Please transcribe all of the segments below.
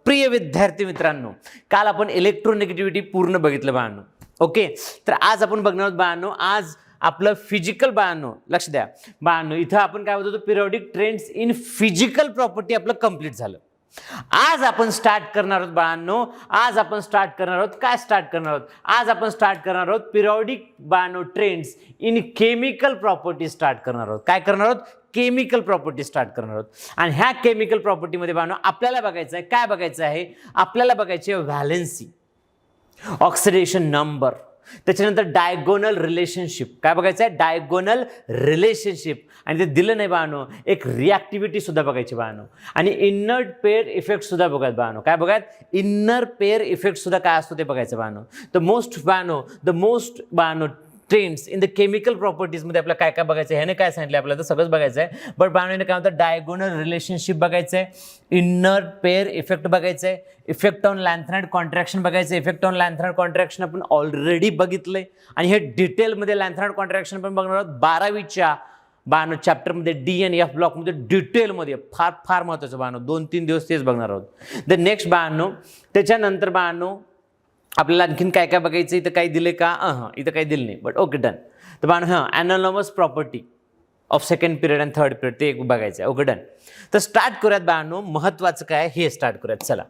प्रिय विद्यार्थी मित्रांनो, काल आपण इलेक्ट्रोनेगेटिव्हिटी पूर्ण बघितलं बाळांनो. ओके, तर आज आपण बघणार आहोत बाळांनो, आज आपलं फिजिकल बाळांनो. लक्ष द्या बाळांनो, इथं आपण काय होतो, periodic trends in physical property आपलं कंप्लीट झालं. आज आपण स्टार्ट करणार आहोत बाळांनो, आज आपण स्टार्ट करणार आहोत, काय स्टार्ट करणार आहोत, आज आपण स्टार्ट करणार आहोत पिरियॉडिक बाळांनो trends in chemical property start करणार आहोत. काय करणार आहोत, केमिकल प्रॉपर्टी स्टार्ट करणार आहोत. आणि ह्या केमिकल प्रॉपर्टीमध्ये बाळांनो आपल्याला बघायचं आहे, काय बघायचं आहे, आपल्याला बघायचे व्हॅलेन्सी, ऑक्सिडेशन नंबर, त्याच्यानंतर डायगोनल रिलेशनशिप. काय बघायचं आहे, डायगोनल रिलेशनशिप. आणि ते दिलं नाही बाळांनो, एक रिॲक्टिव्हिटी सुद्धा बघायची बाळांनो. आणि इनर पेअर इफेक्ट सुद्धा बघायत बाळांनो. काय बघायत, इनर पेअर इफेक्ट सुद्धा काय असतो ते बघायचं बाळांनो. द मोस्ट बाळांनो ट्रेंड्स इन द केमिकल प्रॉपर्टीजमध्ये आपल्याला काय काय बघायचं आहे, ह्याने काय सांगितलं आपल्याला तर सगळंच बघायचं आहे. बट बाळांनो काय म्हणतात, डायगोनल रिलेशनशिप बघायचं आहे, इनर पेअर इफेक्ट बघायचं आहे, इफेक्ट ऑन लॅन्थनाइड कॉन्ट्रॅक्शन बघायचं. इफेक्ट ऑन लॅन्थनाइड कॉन्ट्रॅक्शन आपण ऑलरेडी बघितलंय आणि हे डिटेलमध्ये लॅन्थनाइड कॉन्ट्रॅक्शन पण बघणार आहोत 12वीच्या बाळांनो चॅप्टरमध्ये डी एन एफ ब्लॉकमध्ये डिटेलमध्ये. फार फार महत्त्वाचं बाळांनो, 2-3 दिवस तेच बघणार आहोत. द नेक्स्ट बाळांनो, त्याच्यानंतर बाळांनो आपल्याला आणखीन काय काय बघायचं, इथं काही दिले का, इथं काही दिलं नाही, बट ओके डन. तर बाळांनो anomalous property of second period and third period ते एक बघायचं आहे. Okay done. तर स्टार्ट करूयात बाळांनो, महत्त्वाचं काय हे स्टार्ट करूयात. चला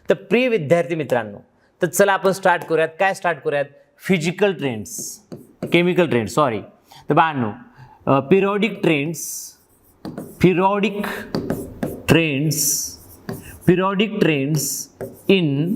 तर प्रिय विद्यार्थी मित्रांनो, तर चला आपण स्टार्ट करूयात. काय स्टार्ट करूयात, physical trends, chemical trends sorry. तर बाळांनो periodic trends in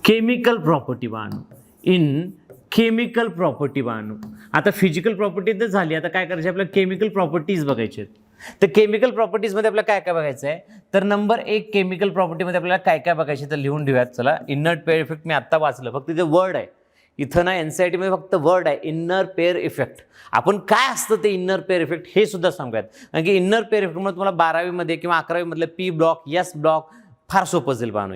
chemical property बाळांनो, इन केमिकल प्रॉपर्टी बाळांनो. आता फिजिकल प्रॉपर्टी तर झाली, आता काय करायचे आपल्याला, केमिकल प्रॉपर्टीज बघायचे आहेत. तर केमिकल प्रॉपर्टीजमध्ये आपल्याला काय काय बघायचं आहे, तर नंबर 1 केमिकल प्रॉपर्टीमध्ये आपल्याला काय काय बघायचे तर लिहून ठेवूयात. चला, इनर पेअर इफेक्ट मी आत्ता वाचलं, फक्त इथे वर्ड आहे, इथं ना NCERTमध्ये फक्त वर्ड आहे, इनर पेअर इफेक्ट. आपण काय असतं ते इनर पेअर इफेक्ट हे सुद्धा सांगूयात, कारण की इनर पेअर इफेक्टमुळे तुम्हाला 12वीमध्ये किंवा 11वीमधलं पी ब्लॉक, एस ब्लॉक फार सोपं जाईल बाळांनो.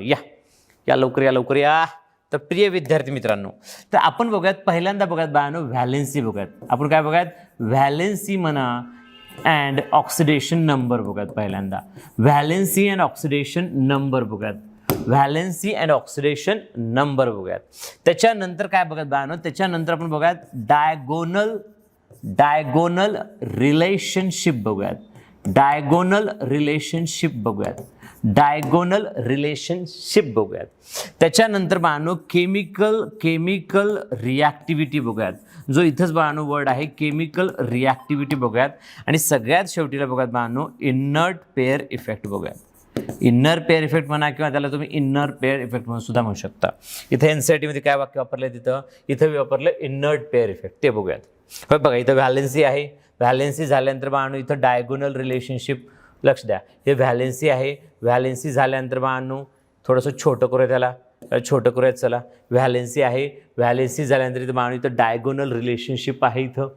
या लवकर या. तर प्रिय विद्यार्थी मित्रांनो, तर आपण बघूयात, पहिल्यांदा बघूयात बाळांनो व्हॅलेन्सी बघूयात. आपण काय बघूयात, व्हॅलेन्सी म्हणा अँड ऑक्सिडेशन नंबर बघूयात. पहिल्यांदा व्हॅलेन्सी अँड ऑक्सिडेशन नंबर बघूयात, व्हॅलेन्सी अँड ऑक्सिडेशन नंबर बघूयात. त्याच्यानंतर काय बघत बाळांनो, त्याच्यानंतर आपण बघूयात डायगोनल रिलेशनशिप बघूयात, डायगोनल रिलेशनशिप बघूयात. त्याच्यानंतर बाळांनो केमिकल रिॲक्टिव्हिटी बघूयात, जो इथंच बाळांनो वर्ड आहे, केमिकल रिॲक्टिव्हिटी बघूयात. आणि सगळ्यात शेवटीला बघूयात बाळांनो इनर्ट पेअर इफेक्ट बघूयात. इनर पेअर इफेक्ट म्हणा किंवा त्याला तुम्ही इनर पेअर इफेक्ट म्हणून सुद्धा म्हणू शकता. इथे NCERTमध्ये काय वाक्य वापरलं, इथं वापरलं इनर्ट पेअर इफेक्ट, ते बघूयात. बघा इथं व्हॅलेन्सी आहे, व्हॅलेन्सी झाल्यानंतर बाळांनो इथं डायगोनल रिलेशनशिप. लक्ष द्या, हे व्हॅलेन्सी आहे, व्हॅलेन्सी झाल्यानंतर बाळांनो थोडंसं छोटं करूया, त्याला छोटं करूयात. चला, व्हॅलेन्सी आहे, व्हॅलेन्सी झाल्यानंतर इथं बाळांनो इथं डायगोनल रिलेशनशिप आहे इथं.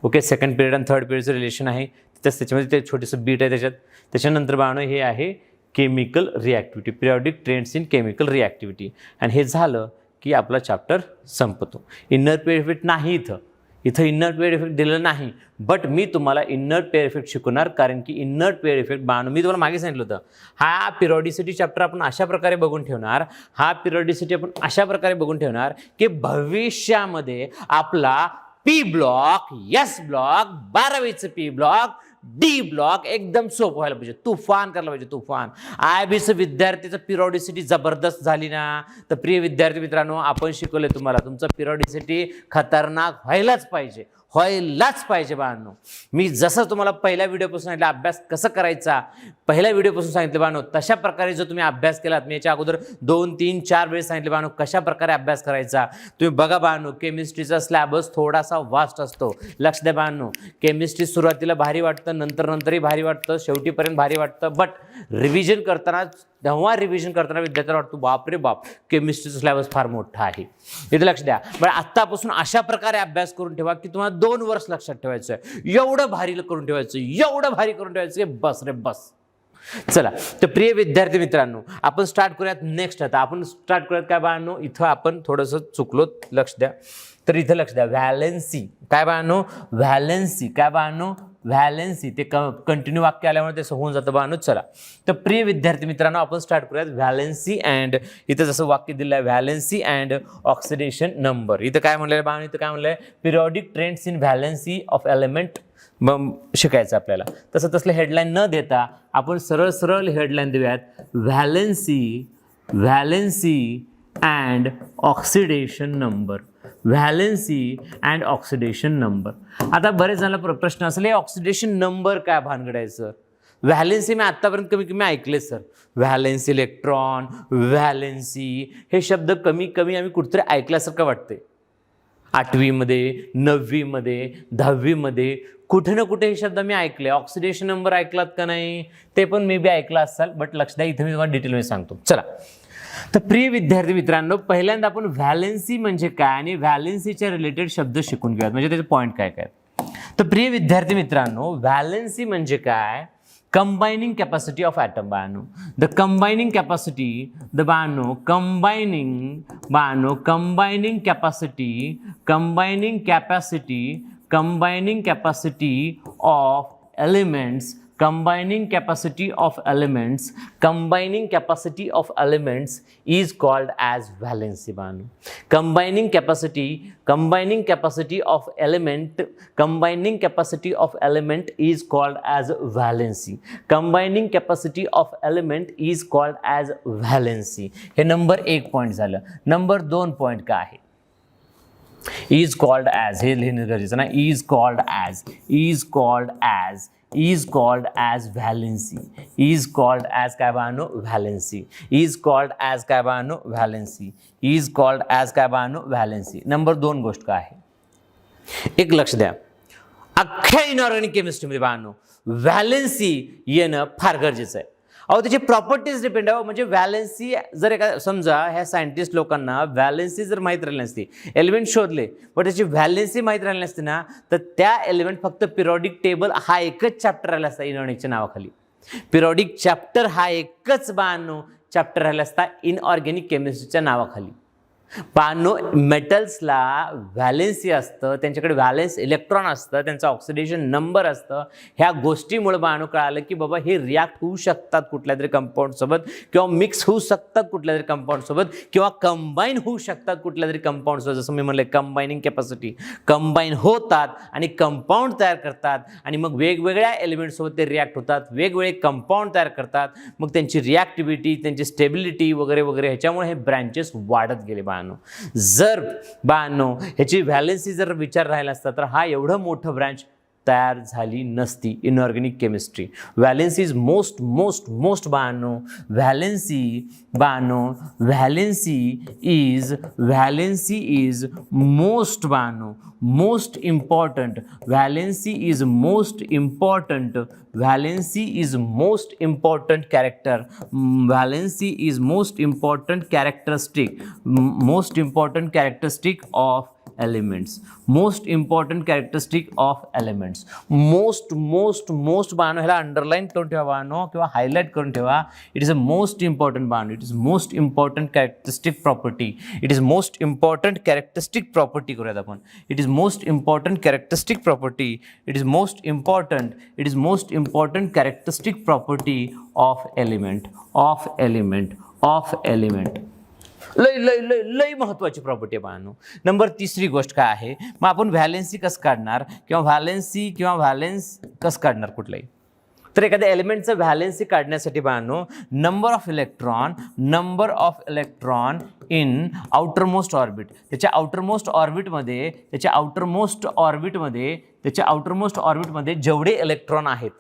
ओके, सेकंड पिरियड आणि थर्ड पिरियडचं रिलेशन आहे, त्याच्यामध्ये ते छोटंसं बीट आहे त्याच्यात. त्याच्यानंतर बाळांनो हे आहे chemical reactivity, periodic trends in chemical reactivity. आणि हे झालं की आपला चॅप्टर संपतो. इनर पेअर इफेक्ट नाही इथं इनर पेअर इफेक्ट दिलेलं नाही, बट मी तुम्हाला इनर पेअर इफेक्ट शिकवणार, कारण की इनर पेअर इफेक्ट बाळांनो मी तुम्हाला मागे सांगितलं होतं, हा पिरियॉडिसिटी चॅप्टर आपण अशा प्रकारे बघून ठेवणार, की भविष्यामध्ये आपला पी ब्लॉक, एस ब्लॉक, 12वीचं पी ब्लॉक, डी ब्लॉक एकदम सोपं व्हायला पाहिजे, तुफान करायला पाहिजे, तुफान. IBचं विद्यार्थीचं पिरियॉडिसिटी जबरदस्त झाली ना, तर प्रिय विद्यार्थी मित्रांनो आपण शिकवले तुम्हाला, तुमचं पिरियॉडिसिटी खतरनाक व्हायलाच पाहिजे बाळांनो. मी जसं तुम्हाला पहिल्या व्हिडिओपासून सांगितलं अभ्यास कसं करायचा, पहिल्या व्हिडिओपासून सांगितलं बाळांनो, तशा प्रकारे जर तुम्ही अभ्यास केलात, मी याच्या अगोदर 2, 3, 4 वेळेस सांगितले बाळांनो कशा प्रकारे अभ्यास करायचा. तुम्ही बघा बाळांनो, केमिस्ट्रीचा स्लॅबस थोडासा वास्ट असतो. लक्ष द्या बाळांनो, केमिस्ट्री सुरुवातीला भारी वाटतं, नंतरही भारी वाटतं, शेवटीपर्यंत भारी वाटतं, बट रिव्हिजन करताना विद्यार्थ्यांना वाटतो बापरे बाप, केमिस्ट्रीचा सिलेबस फार मोठा आहे. इथे लक्ष द्या, पण आत्तापासून अशा प्रकारे अभ्यास करून ठेवा की तुम्हाला 2 वर्ष लक्षात ठेवायचं आहे, एवढं भारी करून ठेवायचं की बस रे बस. चला, तर प्रिय विद्यार्थी मित्रांनो आपण स्टार्ट करूयात नेक्स्ट. आता आपण स्टार्ट करूयात काय बाळांनो, इथं आपण थोडंसं चुकलो, लक्ष द्या. तर इथं लक्ष द्या, व्हॅलेन्सी काय बाळांनो, व्हॅलेन्सी ते कंटिन्यू वाक्य आल्यामुळे ते होऊन जातं बाळांनो. चला तर प्रिय विद्यार्थी मित्रांनो आपण स्टार्ट करूयात. व्हॅलेन्सी अँड इथं जसं वाक्य दिलं आहे व्हॅलेन्सी अँड ऑक्सिडेशन नंबर. इथं काय म्हणलेलं आहे बाळांनो, इथं काय म्हणलं आहे periodic trends in valency of element शिकायचं आपल्याला. तसं तसलं हेडलाईन न देता आपण सरळ सरळ हेडलाईन देऊयात valency and oxidation number. Valency and oxidation number. आता बरेच जणांना प्रश्न असेल ऑक्सिडेशन नंबर काय भानगडायचं. व्हॅलेन्सी मी आत्तापर्यंत कमी कमी ऐकले सर. व्हॅलेन्सी इलेक्ट्रॉन, व्हॅलेन्सी हे शब्द कमी कमी आम्ही कुठेतरी ऐकल्यासारखं वाटते. 8वीमध्ये, 9वीमध्ये, 10वीमध्ये कुठे ना कुठे हे शब्द मी ऐकले. ऑक्सिडेशन नंबर ऐकलात का नाही ते पण मे बी ऐकला असाल, बट लक्ष द्या इथं मी तुम्हाला डिटेलमध्ये सांगतो. चला तर प्रिय विद्यार्थी मित्रांनो पहिल्यांदा आपण व्हॅलेन्सी म्हणजे काय आणि व्हॅलेन्सीच्या रिलेटेड शब्द शिकून घेऊयात म्हणजे त्याचे पॉईंट काय काय. तर प्रिय विद्यार्थी मित्रांनो व्हॅलेन्सी म्हणजे काय कंबायनिंग कॅपॅसिटी ऑफ ॲटम बाळांनो. द कंबायनिंग कॅपॅसिटी द बाळांनो combining capacity of elements combining capacity of elements is called as valency बाळांनो. combining capacity of element is called as valency. combining capacity of element is called as valency. हे number 1 point झालं. Number 2 point काय आहे is called as हे लिहिणं गरजेचं ना. is called as valency. is called as काय बाळांनो व्हॅलेन्सी. is called as काय बाळांनो व्हॅलेन्सी. is called as काय बाळांनो व्हॅलेन्सी. नंबर 2 गोष्ट काय आहे एक लक्ष द्या. अख्ख्या इनऑर्गॅनिक केमिस्ट्रीमध्ये बाळांनो व्हॅलेन्सी येणं फार गरजेचं आहे. अहो त्याची प्रॉपर्टीज डिपेंड आहे. म्हणजे व्हॅलेन्सी जर एका समजा ह्या सायंटिस्ट लोकांना व्हॅलेन्सी जर माहीत राहिली नसती, एलिमेंट शोधले पण त्याची व्हॅलेन्सी माहीत राहिली नसती ना तर त्या एलिमेंट फक्त पिरियॉडिक टेबल हा एकच चॅप्टर राहिला असता इनऑर्गॅनिकच्या नावाखाली. पिरियॉडिक चॅप्टर हा एकच बाळांनो चॅप्टर राहिला असता इनऑर्गॅनिक केमिस्ट्रीच्या नावाखाली. बाळांनो मेटल्सला व्हॅलेन्सी असतं, त्यांच्याकडे व्हॅलेन्स इलेक्ट्रॉन असतं, त्यांचं ऑक्सिडेशन नंबर असतं. ह्या गोष्टीमुळे बाळांनो कळालं की बाबा हे रिॲक्ट होऊ शकतात कुठल्या तरी कंपाऊंडसोबत किंवा मिक्स होऊ शकतात कुठल्या तरी कंपाऊंडसोबत किंवा कंबाईन होऊ शकतात कुठल्या तरी कंपाऊंडसोबत. जसं मी म्हणलं कंबायनिंग कॅपॅसिटी कंबाईन होतात आणि कंपाऊंड तयार करतात आणि मग वेगवेगळ्या एलिमेंटसोबत ते रिॲक्ट होतात, वेगवेगळे कंपाऊंड तयार करतात. मग त्यांची रिॲक्टिव्हिटी, त्यांची स्टेबिलिटी वगैरे वगैरे ह्याच्यामुळे हे ब्रँचेस वाढत गेले बाळांनो. जर बाळांनो ह्याची व्हॅलेन्सी जर विचार राहिला असता तर हा एवढं मोठं ब्रँच तयार झाली नसती inorganic chemistry. Valency is most बाळांनो व्हॅलेन्सी इज मोस्ट बाळांनो most important. Valency is most important character. Valency is most important characteristic of elements. most important characteristic of elements. most बाळांनो ह्याला अंडरलाईन करून ठेवा बाळांनो किंवा हायलाइट करून ठेवा. It is a most important बाळांनो. It is most important characteristic property. It is most important characteristic property करूयात आपण. It is most important characteristic property. It is most important characteristic property of element. लय महत्त्वाची property आहे बाळांनो. Number 3 गोष्ट काय आहे मग आपण व्हॅलेन्सी कसं काढणार किंवा व्हॅलेन्स कसं काढणार कुठलंही. तर एखाद्या एलिमेंटचं व्हॅलेन्सी काढण्यासाठी बाळांनो number of electron in outermost orbit. त्याच्या आउटरमोस्ट ऑर्बिटमध्ये जेवढे इलेक्ट्रॉन आहेत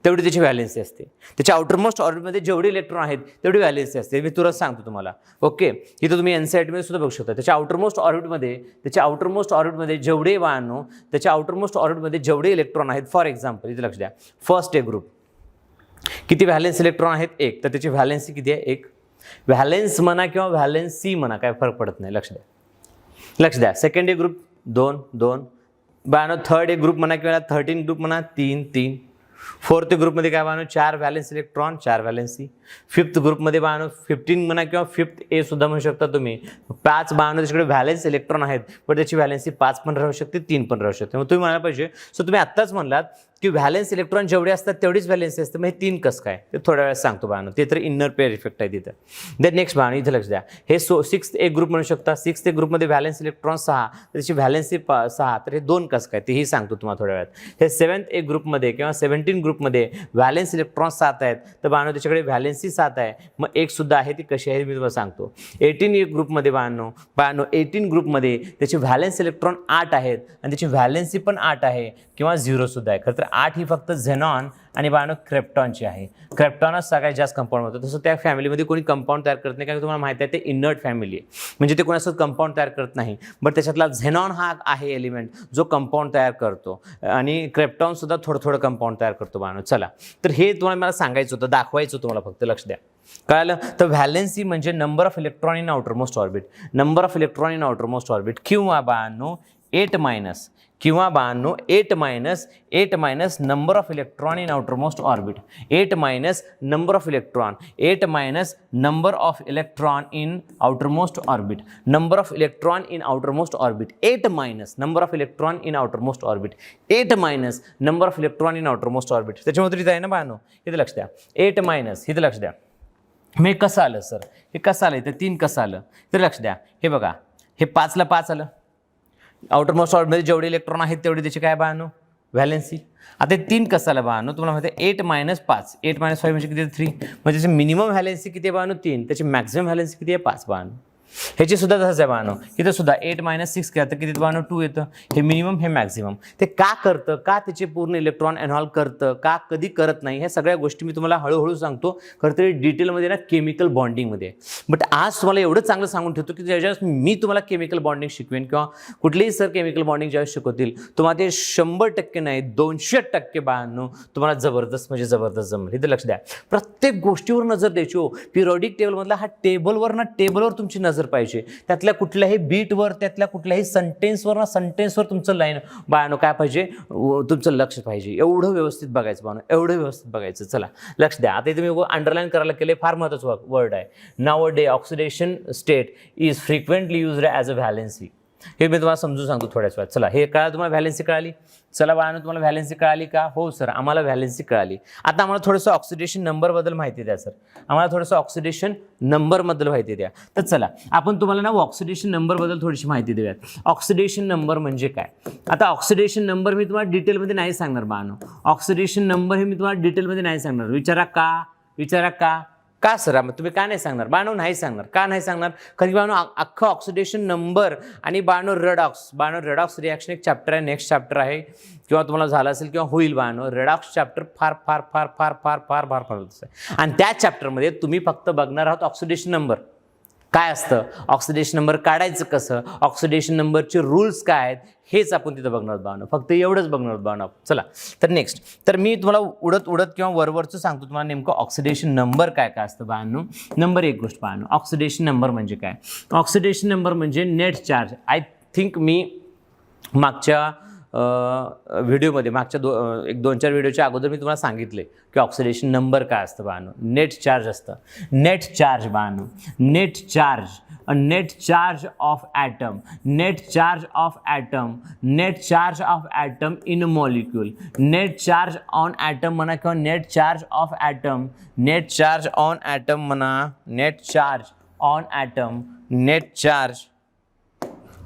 तेवढी त्याची व्हॅलेन्सी असते. त्याच्या आउटरमोस्ट ऑर्बिटमध्ये जेवढे इलेक्ट्रॉन आहेत तेवढी व्हॅलेन्सी असते. मी तुला सांगतो तुम्हाला. ओके इथं तुम्ही NCERTमध्ये सुद्धा बघू शकता. त्याच्या आउटरमोस्ट ऑर्बिटमध्ये जेवढे बाळांनो त्याच्या आउटरमोस्ट ऑर्बिटमध्ये जेवढे इलेक्ट्रॉन आहेत. फॉर एक्झाम्पल इथे लक्ष द्या. फर्स्ट ए ग्रुप किती व्हॅलेन्स इलेक्ट्रॉन आहेत 1 तर त्याची व्हॅलेन्सी किती आहे 1. व्हॅलेन्स म्हणा किंवा व्हॅलेन्सी म्हणा काय फरक पडत नाही. लक्ष द्या. सेकंड ए ग्रुप 2 बाळांनो. थर्ड ए ग्रुप म्हणा किंवा 13 ग्रुप म्हणा 3. फोर्थ ग्रुपमध्ये काय बाळांनो 4 व्हॅलेन्स इलेक्ट्रॉन 4 व्हॅलेन्सी. फिफ्थ ग्रुपमध्ये बाळांनो 15 म्हणा किंवा 5th A सुद्धा म्हणू शकता तुम्ही. 5 बाळांनो त्याच्याकडे व्हॅलेन्स इलेक्ट्रॉन आहेत, पण त्याची व्हॅलेन्सी 5 पण राहू शकते, 3 पण राहू शकते. मग तुम्ही म्हणायला पाहिजे सो तुम्ही आत्ताच म्हणलात की व्हॅलेन्स इलेक्ट्रॉन जेवढे असतात तेवढीच व्हॅलेन्सी असते, मग हे 3 कसं काय ते थोड्या वेळात सांगतो बाळांनो. ते तर इनर पेअर इफेक्ट आहे तिथं. देन नेक्स्ट बाळांनो इथे लक्ष द्या, हे 6th A ग्रुप म्हणू शकता. 6th A ग्रुपमध्ये व्हॅलेन्स इलेक्ट्रॉन 6, त्याची व्हॅलेन्सी 6, तर हे 2 कसं काय तेही सांगतो तुम्हाला थोड्या वेळात. हे 7th A ग्रुपमध्ये किंवा 17 ग्रुपमध्ये व्हॅलेन्स इलेक्ट्रॉन 7 आहेत, तर बाळांनो त्याच्याकडे व्हॅलेन्सी 7 आहे, मग 1 सुद्धा आहे, ती कशी आहे मी तुम्हाला सांगतो. 18 A ग्रुपमध्ये बाळांनो 18 ग्रुपमध्ये त्याचे व्हॅलेन्स इलेक्ट्रॉन 8 आहेत आणि त्याची व्हॅलेन्सी पण 8 आहे किंवा 0 सुद्धा आहे. खरं तर 8 ही फक्त झेनॉन आणि बाळांनो क्रेप्टॉनची आहे. क्रेप्टॉनच सगळ्यात जास्त कंपाऊंड होतं. तसं त्या फॅमिलीमध्ये कोणी कंपाऊंड तयार करत नाही, कारण तुम्हाला माहिती आहे ते इनर्ट फॅमिली आहे, म्हणजे ते कोणाचं कंपाऊंड तयार करत नाही. बट त्याच्यातला झेनॉन हा आहे एलिमेंट जो कंपाऊंड तयार करतो आणि क्रेप्टॉन सुद्धा थोडं थोडं कंपाऊंड तयार करतो बाळांनो. चला, तर हे तुम्हाला मला सांगायचं होतं, दाखवायचं होतं मला, फक्त लक्ष द्या. कळलं? तर व्हॅलेन्सी म्हणजे number of electron in outermost orbit, number of electron in outermost orbit, किंवा बाळांनो 8 मायनस किंवा बाळांनो 8 minus number of electron in outermost orbit, 8 minus number of electron, 8 minus number of electron in outermost orbit, number of electron in outermost orbit, 8 minus number of electron in outermost orbit, 8 minus number of electron in outermost orbit. त्याच्यामध्ये इथं आहे ना बाळांनो, इथे लक्ष द्या, 8 minus, इथे लक्ष द्या. हे कसं आलं सर, हे कसं आलं, इथं 3 कसं आलं, तर लक्ष द्या. हे बघा, हे 5ला 5 आलं. आउटरमोस्ट ऑर्बिटमध्ये जेवढे इलेक्ट्रॉन आहेत तेवढी त्याची काय बाळांनो व्हॅलेन्सी. आता 3 कसं आलं बाळांनो, तुम्हाला माहिती आहे 8 मायनस 5, 8 मायनस 5 म्हणजे किती, 3. म्हणजे त्याची मिनिमम व्हॅलेन्सी किती आहे बाळांनो 3, त्याची मॅक्झिमम व्हॅलेन्सी किती आहे 5 बाळांनो. ह्याची सुद्धा तसंच आहे बाळांनो, इथं सुद्धा 8 मायनस 6 केलं तर किती बाळांनो 2 येतं. हे मिनिमम हे मॅक्झिमम. ते का करतं, का त्याचे पूर्ण इलेक्ट्रॉन एनहॉल करतं, का कधी करत नाही, ह्या सगळ्या गोष्टी मी तुम्हाला हळूहळू सांगतो. खरं तरी डिटेलमध्ये ना केमिकल बॉन्डिंगमध्ये. बट आज तुम्हाला एवढं चांगलं सांगून ठेवतो की ज्यावेळेस मी तुम्हाला केमिकल बॉन्डिंग शिकवेन किंवा कुठलेही सर केमिकल बॉन्डिंग ज्यावेळेस शिकवतील तुम्हाला ते 100% नाही 200% बाळांनो तुम्हाला जबरदस्त म्हणजे जबरदस्त जमेल. इथं लक्ष द्या, प्रत्येक गोष्टीवर नजर द्यायची हो. पिरियॉडिक टेबलमधला हा टेबलवर तुमची नजर पाहिजे, त्यातल्या कुठल्याही बीटवर, त्यातल्या कुठल्याही सेंटेन्सवर तुमचं लाईन बाळांनो काय पाहिजे, तुमचं लक्ष पाहिजे. एवढं व्यवस्थित बघायचं बाळांनो, एवढं व्यवस्थित बघायचं. चला लक्ष द्या. आता इथे मी अंडरलाईन करायला केले, फार महत्त्वाचं वर्ड आहे. नाउ अ डे oxidation state is frequently used as a valency. हे मी तुम्हाला समजून सांगतो थोड्याच वेळात. चला, हे कळलं तुम्हाला, व्हॅलेन्सी कळाली. चला बाळांनो, तुम्हाला व्हॅलेन्सी कळाली का? हो सर, आम्हाला व्हॅलेन्सी कळाली. आता आम्हाला थोडंसं ऑक्सिडेशन नंबरबद्दल माहिती द्या सर, आम्हाला थोडंसं ऑक्सिडेशन नंबरबद्दल माहिती द्या. तर चला, आपण तुम्हाला ना ऑक्सिडेशन नंबरबद्दल थोडीशी माहिती देऊयात. ऑक्सिडेशन नंबर म्हणजे काय? आता ऑक्सिडेशन नंबर मी तुम्हाला डिटेलमध्ये नाही सांगणार बाळांनो. ऑक्सिडेशन नंबर हे मी तुम्हाला डिटेलमध्ये नाही सांगणार. विचारा का सर तुम्ही का नाही सांगणार बाळांनो? नाही सांगणार. का नाही सांगणार? कारण बाळांनो अख्खं ऑक्सिडेशन नंबर आणि बाळांनो रेडॉक्स रिॲक्शन एक चॅप्टर आहे, नेक्स्ट चॅप्टर आहे, किंवा तुम्हाला झालं असेल किंवा होईल बाळांनो. रेडॉक्स चॅप्टर फार आहे आणि त्या चॅप्टरमध्ये तुम्ही फक्त बघणार आहात ऑक्सिडेशन नंबर काय असतं, ऑक्सिडेशन नंबर काढायचं कसं, ऑक्सिडेशन नंबरचे रूल्स काय आहेत, हेच आपण तिथं बघणार आहोत बाळांनो. फक्त एवढंच बघणार आहोत बाळांनो. चला, तर नेक्स्ट, तर मी तुम्हाला उडत किंवा वरवरचं सांगतो तुम्हाला नेमकं ऑक्सिडेशन नंबर काय असतं बाळांनो. नंबर एक गोष्ट बाळांनो, ऑक्सिडेशन नंबर म्हणजे काय? ऑक्सिडेशन नंबर म्हणजे नेट चार्ज. आय थिंक मी मागच्या व्हिडिओमध्ये एक 2-4 व्हिडिओच्या अगोदर मी तुम्हाला सांगितले की ऑक्सिडेशन नंबर काय असतं बाळांनो. नेट चार्ज असतं. नेट चार्ज बाळांनो, net charge of atom, net charge of atom in molecule, net charge on atom म्हणा किंवा net charge of atom, net charge on atom म्हणा, नेट चार्ज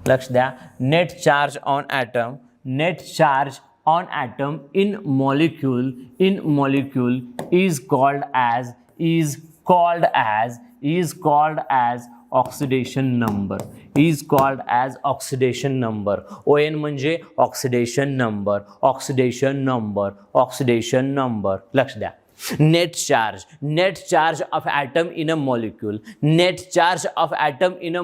लक्ष द्या, net charge on atom, net charge on atom in molecule is called as oxidation number, ON म्हणजे oxidation number. लक्ष द्या, net charge of atom in a molecule, net charge of atom in a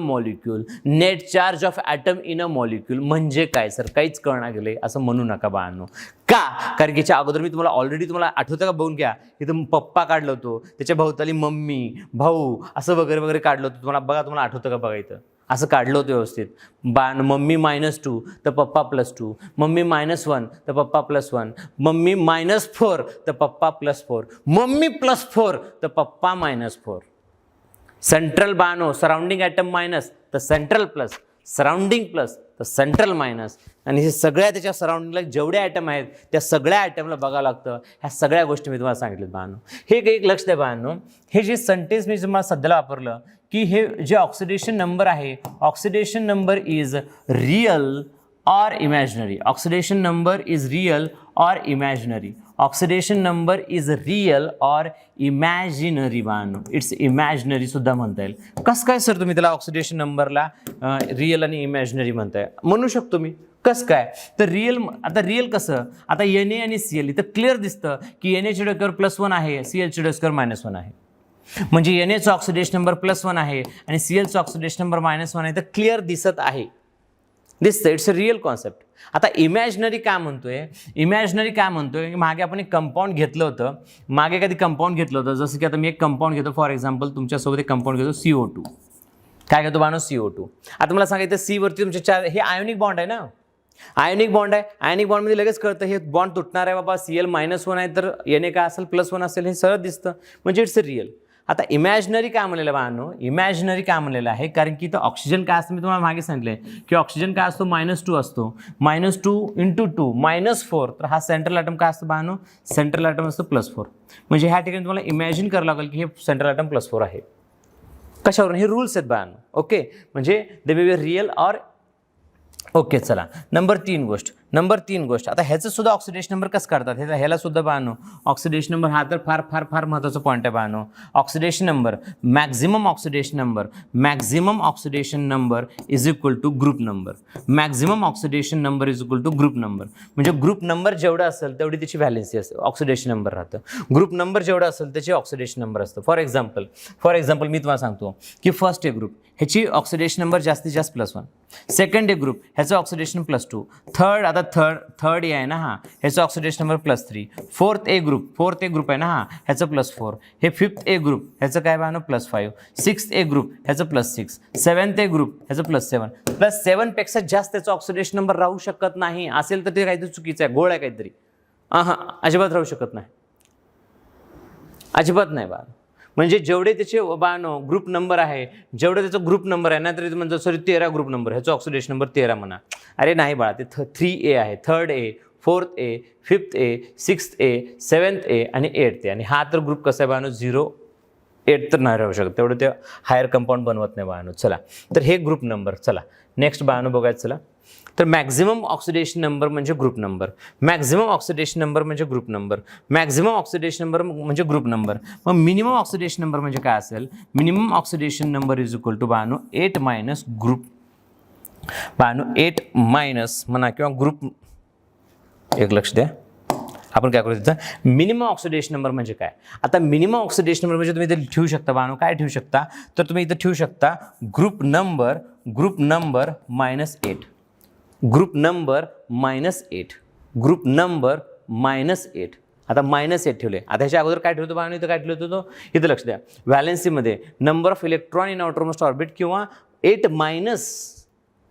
molecule म्हणजे काय sir? काहीच कळणार गेले असं म्हणू नका बाळांनो. का? कारण की अगोदर मी तुम्हाला ऑलरेडी तुम्हाला आठवतं का, बघून घ्या, इथं पप्पा काढलं होतं, त्याच्या भोवताली मम्मी भाऊ असं वगैरे काढलं होतं तुम्हाला. बघा, तुम्हाला आठवतं का? बघा इथं असं काढलं होतं व्यवस्थित. मम्मी -2 तर पप्पा +2, मम्मी -1 तर पप्पा +1, मम्मी -4 तर पप्पा +4, मम्मी +4 तर पप्पा -4. सेंट्रल बानो सराउंडिंग ॲटम मायनस तर सेंट्रल प्लस, सराउंडिंग प्लस तर सेंट्रल मायनस. आणि हे सगळ्या त्याच्या सराउंडिंगला जेवढे ॲटम आहेत त्या सगळ्या ॲटमला बघावं लागतं. ह्या सगळ्या गोष्टी मी तुम्हाला सांगितलं बाळांनो. हे एक लक्ष द्या बाळांनो, हे जे सेंटेन्स मी तुम्हाला सध्याला वापरलं की हे जे ऑक्सिडेशन नंबर आहे, oxidation number is real or imaginary. Oxidation number is real or imaginary. Oxidation number is real or imaginary बाळांनो. इट्स इमॅजिनरी सुद्धा म्हणता येईल. कसं काय सर तुम्ही त्याला ऑक्सिडेशन नंबरला रिअल आणि इमॅजिनरी म्हणताय? म्हणू शकतो मी. कसं काय तर रिअल, आता रिअल कसं, आता Na आणि Cl इथं क्लिअर दिसतं की Na च्या डोक्यावर +1 आहे, Cl च्या डोक्यावर -1 आहे. म्हणजे Na चा ऑक्सिडेशन नंबर +1 आहे आणि Cl चा ऑक्सिडेशन नंबर -1 आहे, तर क्लिअर दिसत आहे. दिसतं. It's a real concept. आता इमॅजिनरी काय म्हणतोय, इमॅजिनरी काय म्हणतोय की मागे आपण एक कंपाऊंड घेतलं होतं, मागे कधी कंपाऊंड घेतलं होतं, जसं की आता मी एक कंपाऊंड घेतो, फॉर एक्झाम्पल तुमच्यासोबत एक कंपाऊंड घेतो CO2. काय घेतो बानो? CO2. आता मला सांगायचं सी वरती तुमचे 4, हे आयोनिक बॉन्ड आहे ना, आयोनिक बॉन्ड आहे. आयोनिक बॉन्डमध्ये लगेच कळतं हे बॉन्ड तुटणार आहे बाबा. Cl -1 आहे तर Na काय असेल +1 असेल, हे सरळ दिसतं. म्हणजे इट्स अ रिअल. आता इमॅजिनरी काय म्हणलेलं बाळांनो, इमॅजिनरी काय म्हणलेलं आहे, कारण की इथं ऑक्सिजन काय असतं मी तुम्हाला मागे सांगितलंय की ऑक्सिजन काय असतो -2 असतो. -2 × 2 -4. तर हा सेंट्रल ॲटम काय असतं बाळांनो, सेंट्रल ॲटम असतो +4. म्हणजे ह्या ठिकाणी तुम्हाला इमॅजिन करावं लागेल की हे सेंट्रल ॲटम +4 आहे. कशावरून? हे रूल्स आहेत बाळांनो. ओके, म्हणजे they may be real or okay. चला नंबर 3 गोष्ट. आता ह्याचं सुद्धा ऑक्सिडेशन नंबर कसं काढतात, ह्याला सुद्धा बाळांनो ऑक्सिडेशन नंबर हा तर फार फार फार महत्त्वाचा पॉईंट आहे बाळांनो. Oxidation number, maximum oxidation number is equal to group number. Maximum oxidation number is equal to group number. म्हणजे ग्रुप नंबर जेवढा असेल तेवढी त्याची व्हॅलेन्सी असते, ऑक्सिडेशन नंबर राहतं. ग्रुप नंबर जेवढा असेल त्याचे ऑक्सिडेशन नंबर असतं. फॉर एक्झाम्पल मी तुम्हाला सांगतो की फर्स्ट ए ग्रुप ह्याची ऑक्सिडेशन नंबर जास्तीत जास्त +1, सेकंड ए ग्रुप ह्याचं ऑक्सिडेशन +2, थर्ड ए आहे ना हा, ह्याचं ऑक्सिडेशन नंबर +3, फोर्थ ए ग्रुप आहे ना हा, ह्याचं +4, हे फिफ्थ ए ग्रुप ह्याचं काय बाळांनो +5, सिक्स्थ ए ग्रुप ह्याचं +6, सेवन्थ ए ग्रुप ह्याचं +7 पेक्षा जास्त त्याचं ऑक्सिडेशन नंबर राहू शकत नाही. असेल तर ते काहीतरी चुकीचं आहे, गोळ आहे काहीतरी. अजिबात राहू शकत नाही, अजिबात नाही बाळा. म्हणजे जेवढे त्याचे बाळांनो ग्रुप नंबर आहे, जेवढे त्याचा ग्रुप नंबर आहे ना, तरी म्हणजे सॉरी 13 ग्रुप नंबर, ह्याचा ऑक्सिडेशन नंबर 13 म्हणा. अरे नाही बाळा, ते 3A आहे, third A, fourth A, fifth A, sixth A, seventh A आणि 8th ए. आणि हा तर ग्रुप कसा आहे बाळांनो 0, 8 तर नाही राहू शकत, तेवढं ते हायर कंपाऊंड बनवत नाही बाळांनो. चला तर हे ग्रुप नंबर. चला नेक्स्ट बाळांनो बघायचं. चला तर मॅक्झिमम ऑक्सिडेशन नंबर म्हणजे group number, maximum oxidation number म्हणजे group number, maximum oxidation number म्हणजे ग्रुप नंबर. मग मिनिमम ऑक्सिडेशन नंबर म्हणजे काय असेल? Minimum oxidation number is equal to बाळांनो 8 मायनस ग्रुप, बाळांनो 8 मायनस म्हणा किंवा ग्रुप. एक लक्ष द्या, आपण काय करू तिथं मिनिमम ऑक्सिडेशन नंबर म्हणजे काय. आता मिनिमम ऑक्सिडेशन नंबर म्हणजे तुम्ही इथे ठेवू शकता बाळांनो, काय ठेवू शकता तर तुम्ही इथं ठेवू शकता group number -8, group number -8, group number -8. आता -8 ठेवले. आता ह्याच्या अगोदर काय ठेवतो बाळांनो, इथं काय ठेवतो तो, इथं लक्ष द्या, व्हॅलेन्सीमध्ये number of electron in outermost orbit किंवा 8 मायनस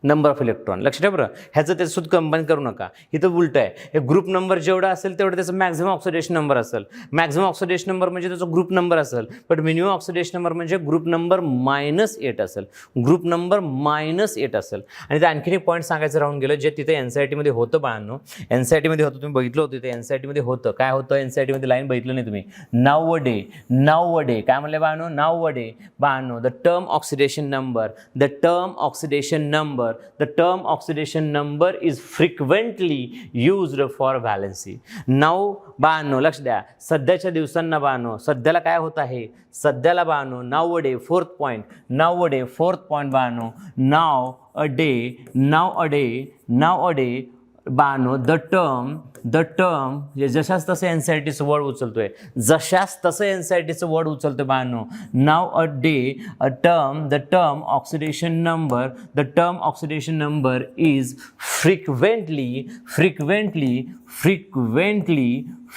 नंबर ऑफ इलेक्ट्रॉन. लक्ष ठेवा बरं, ह्याचं त्याच्यासुद्धा कंबाईन करू नका. इथं उलटं आहे, हे ग्रुप नंबर जेवढा असेल तेवढं त्याचं मॅक्झिमम ऑक्सिडेशन नंबर असेल. मॅक्झिमम ऑक्सिडेशन नंबर म्हणजे त्याचा ग्रुप नंबर असेल, बट मिनिमम ऑक्सिडेशन नंबर म्हणजे ग्रुप नंबर -8 असेल, ग्रुप नंबर -8 असेल. आणि ते आणखीन एक पॉईंट सांगायचं राहून गेलं, जे तिथे NCERTमध्ये होतं बाळांनो, NCERTमध्ये होतं, तुम्ही बघितलं होतं तिथे NCERTमध्ये होतं. काय होतं NCERTमध्ये? लाईन बघितलं नाही तुम्ही. नाउ अ डे काय म्हणले बाळांनो? नाउ अ डे बाळांनो, the term oxidation number is frequently used for valency. Now बाळांनो लक्ष द्या, सध्याच्या दिवसांना बाळांनो, सध्याला काय होत आहे, सध्याला बाळांनो now a day, fourth point बाळांनो, नाउ अ डे बाळांनो, द टर्म जशाच तसं NCERTचं वर्ड उचलतोय, बाळांनो. Now a day the term oxidation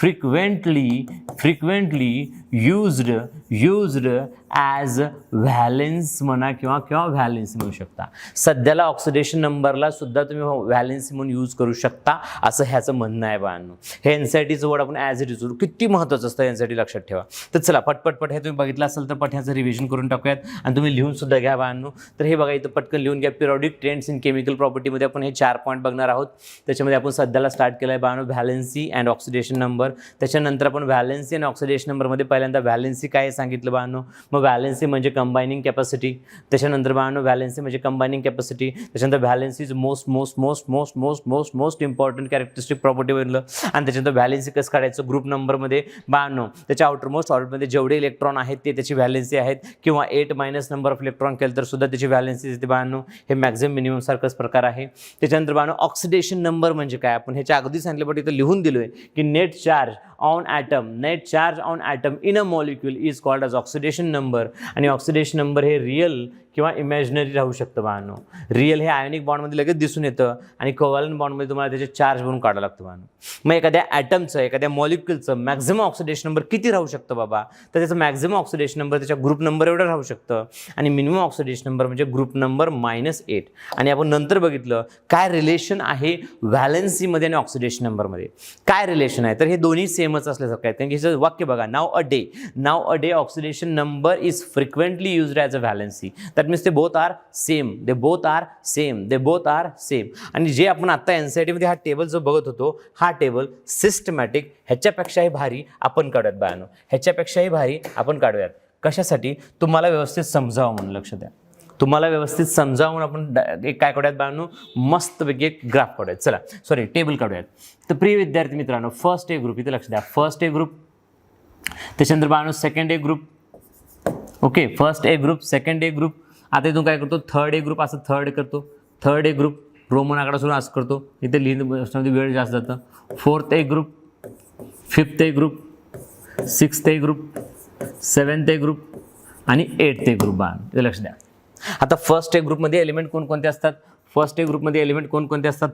frequently used as valence म्हणा किंवा व्हॅलेन्सी म्हणू शकता. सध्याला ऑक्सिडेशन नंबरला सुद्धा तुम्ही व्हॅलेन्सी म्हणून यूज करू शकता असं ह्याचं म्हणणं आहे बाळांनो. हे एनसायटीचं वर्ड आपण ॲज इट इज किती महत्त्वाचं असतं एनसायटी लक्षात ठेवा. तर चला पटपट हे तुम्ही बघितलं असेल तर ह्याचं रिव्हिजन करून टाकूयात आणि तुम्ही लिहून सुद्धा घ्या बाळांनो. तर हे बघा इथं पटकन लिहून घ्या. पिरियॉडिक ट्रेंड्स इन केमिकल प्रॉपर्टीमध्ये आपण हे 4 पॉईंट बघणार आहोत. त्याच्यामध्ये आपण सध्याला स्टार्ट केलं आहे बाळांनो व्हॅलेन्सी अँड ऑक्सिडेशन नंबर. त्याच्यानंतर आपण व्हॅलेन्सी आणि ऑक्सिडेशन नंबरमध्ये पहिल्यांदा व्हॅलेन्सी काय सांगितलं बाळांनो. मग व्हॅलेन्सी म्हणजे कंबायनिंग कॅपॅसिटी. त्याच्यानंतर बाळांनो व्हॅलेन्सी म्हणजे कंबायनिंग कॅपॅसिटी. त्याच्यानंतर valency is most important characteristic property बनलं. आणि त्याच्यानंतर व्हॅलेन्सी कसं काढायचं ग्रुप नंबरमध्ये बाळांनो. त्याच्या आउटरमोस्ट ऑर्बिटमध्ये जेवढे इलेक्ट्रॉन आहेत ते त्याची व्हॅलेन्सी आहेत किंवा 8 मायनस नंबर ऑफ इलेक्ट्रॉन केलं तर सुद्धा त्याची व्हॅलेन्सी येते बाळांनो. हे मॅक्झिमम मिनिमम सारखंच प्रकार आहे. त्याच्यानंतर बाळांनो ऑक्सिडेशन नंबर म्हणजे काय आपण ह्याच्या अगदी सांगितलं पण इथं लिहून दिलोय की net charge on atom in a molecule is called as oxidation number. आणि ऑक्सिडेशन नंबर हे रिअल किंवा इमॅजिनरी राहू शकतं बाळांनो. रिअल हे आयोनिक बॉन्डमध्ये लगेच दिसून येतं आणि कोव्हॅलंट बॉन्डमध्ये तुम्हाला त्याचे चार्ज बनवून काढावं लागतं बाळांनो. मग एखाद्या ॲटमचं एखाद्या मॉलिक्युलचं मॅक्झिमम ऑक्सिडेशन नंबर किती राहू शकतं बाबा. तर त्याचं मॅक्झिमम ऑक्सिडेशन नंबर त्याच्या ग्रुप नंबर एवढं राहू शकतं आणि मिनिमम ऑक्सिडेशन नंबर म्हणजे ग्रुप नंबर -8. आणि आपण नंतर बघितलं काय रिलेशन आहे व्हॅलेन्सीमध्ये आणि ऑक्सिडेशन नंबरमध्ये काय रिलेशन आहे. तर हे दोन्ही सेमच असल्यासारखं आहेत. कारण की हिचं वाक्य बघा नाव अ डे oxidation number is frequently used as a valency. That means they both are same. आणि जे आपण आता एनसीईआरटीमध्ये हा टेबल जो बघत होतो हा टेबल सिस्टमॅटिक ह्याच्यापेक्षाही भारी आपण काढूयात बाळांनो. ह्याच्यापेक्षाही भारी आपण काढूयात. कशासाठी तुम्हाला व्यवस्थित समजावं म्हणून. लक्ष द्या तुम्हाला व्यवस्थित समजावून आपण एक काय काढूयात बाळांनो मस्तपैकी एक ग्राफ काढूयात. चला टेबल काढूयात. तर प्रिय विद्यार्थी मित्रांनो फर्स्ट ए ग्रुप इथे लक्ष द्या. फर्स्ट ए ग्रुप त्याच्यानंतर बाळांनो second A group. Okay first A group second A group. आता इथून काय करतो थर्ड ए ग्रुप असं थर्ड ए ग्रुप रोमन आकडा सोडून असं करतो. इथे लिहिण्यामध्ये वेळ जास्त जातं. Fourth A group fifth A group sixth A group seventh A group आणि 8th ए ग्रुप बाळांनो इथे लक्ष द्या. आता फर्स्ट ए ग्रुपमध्ये एलिमेंट कोणकोणते असतात.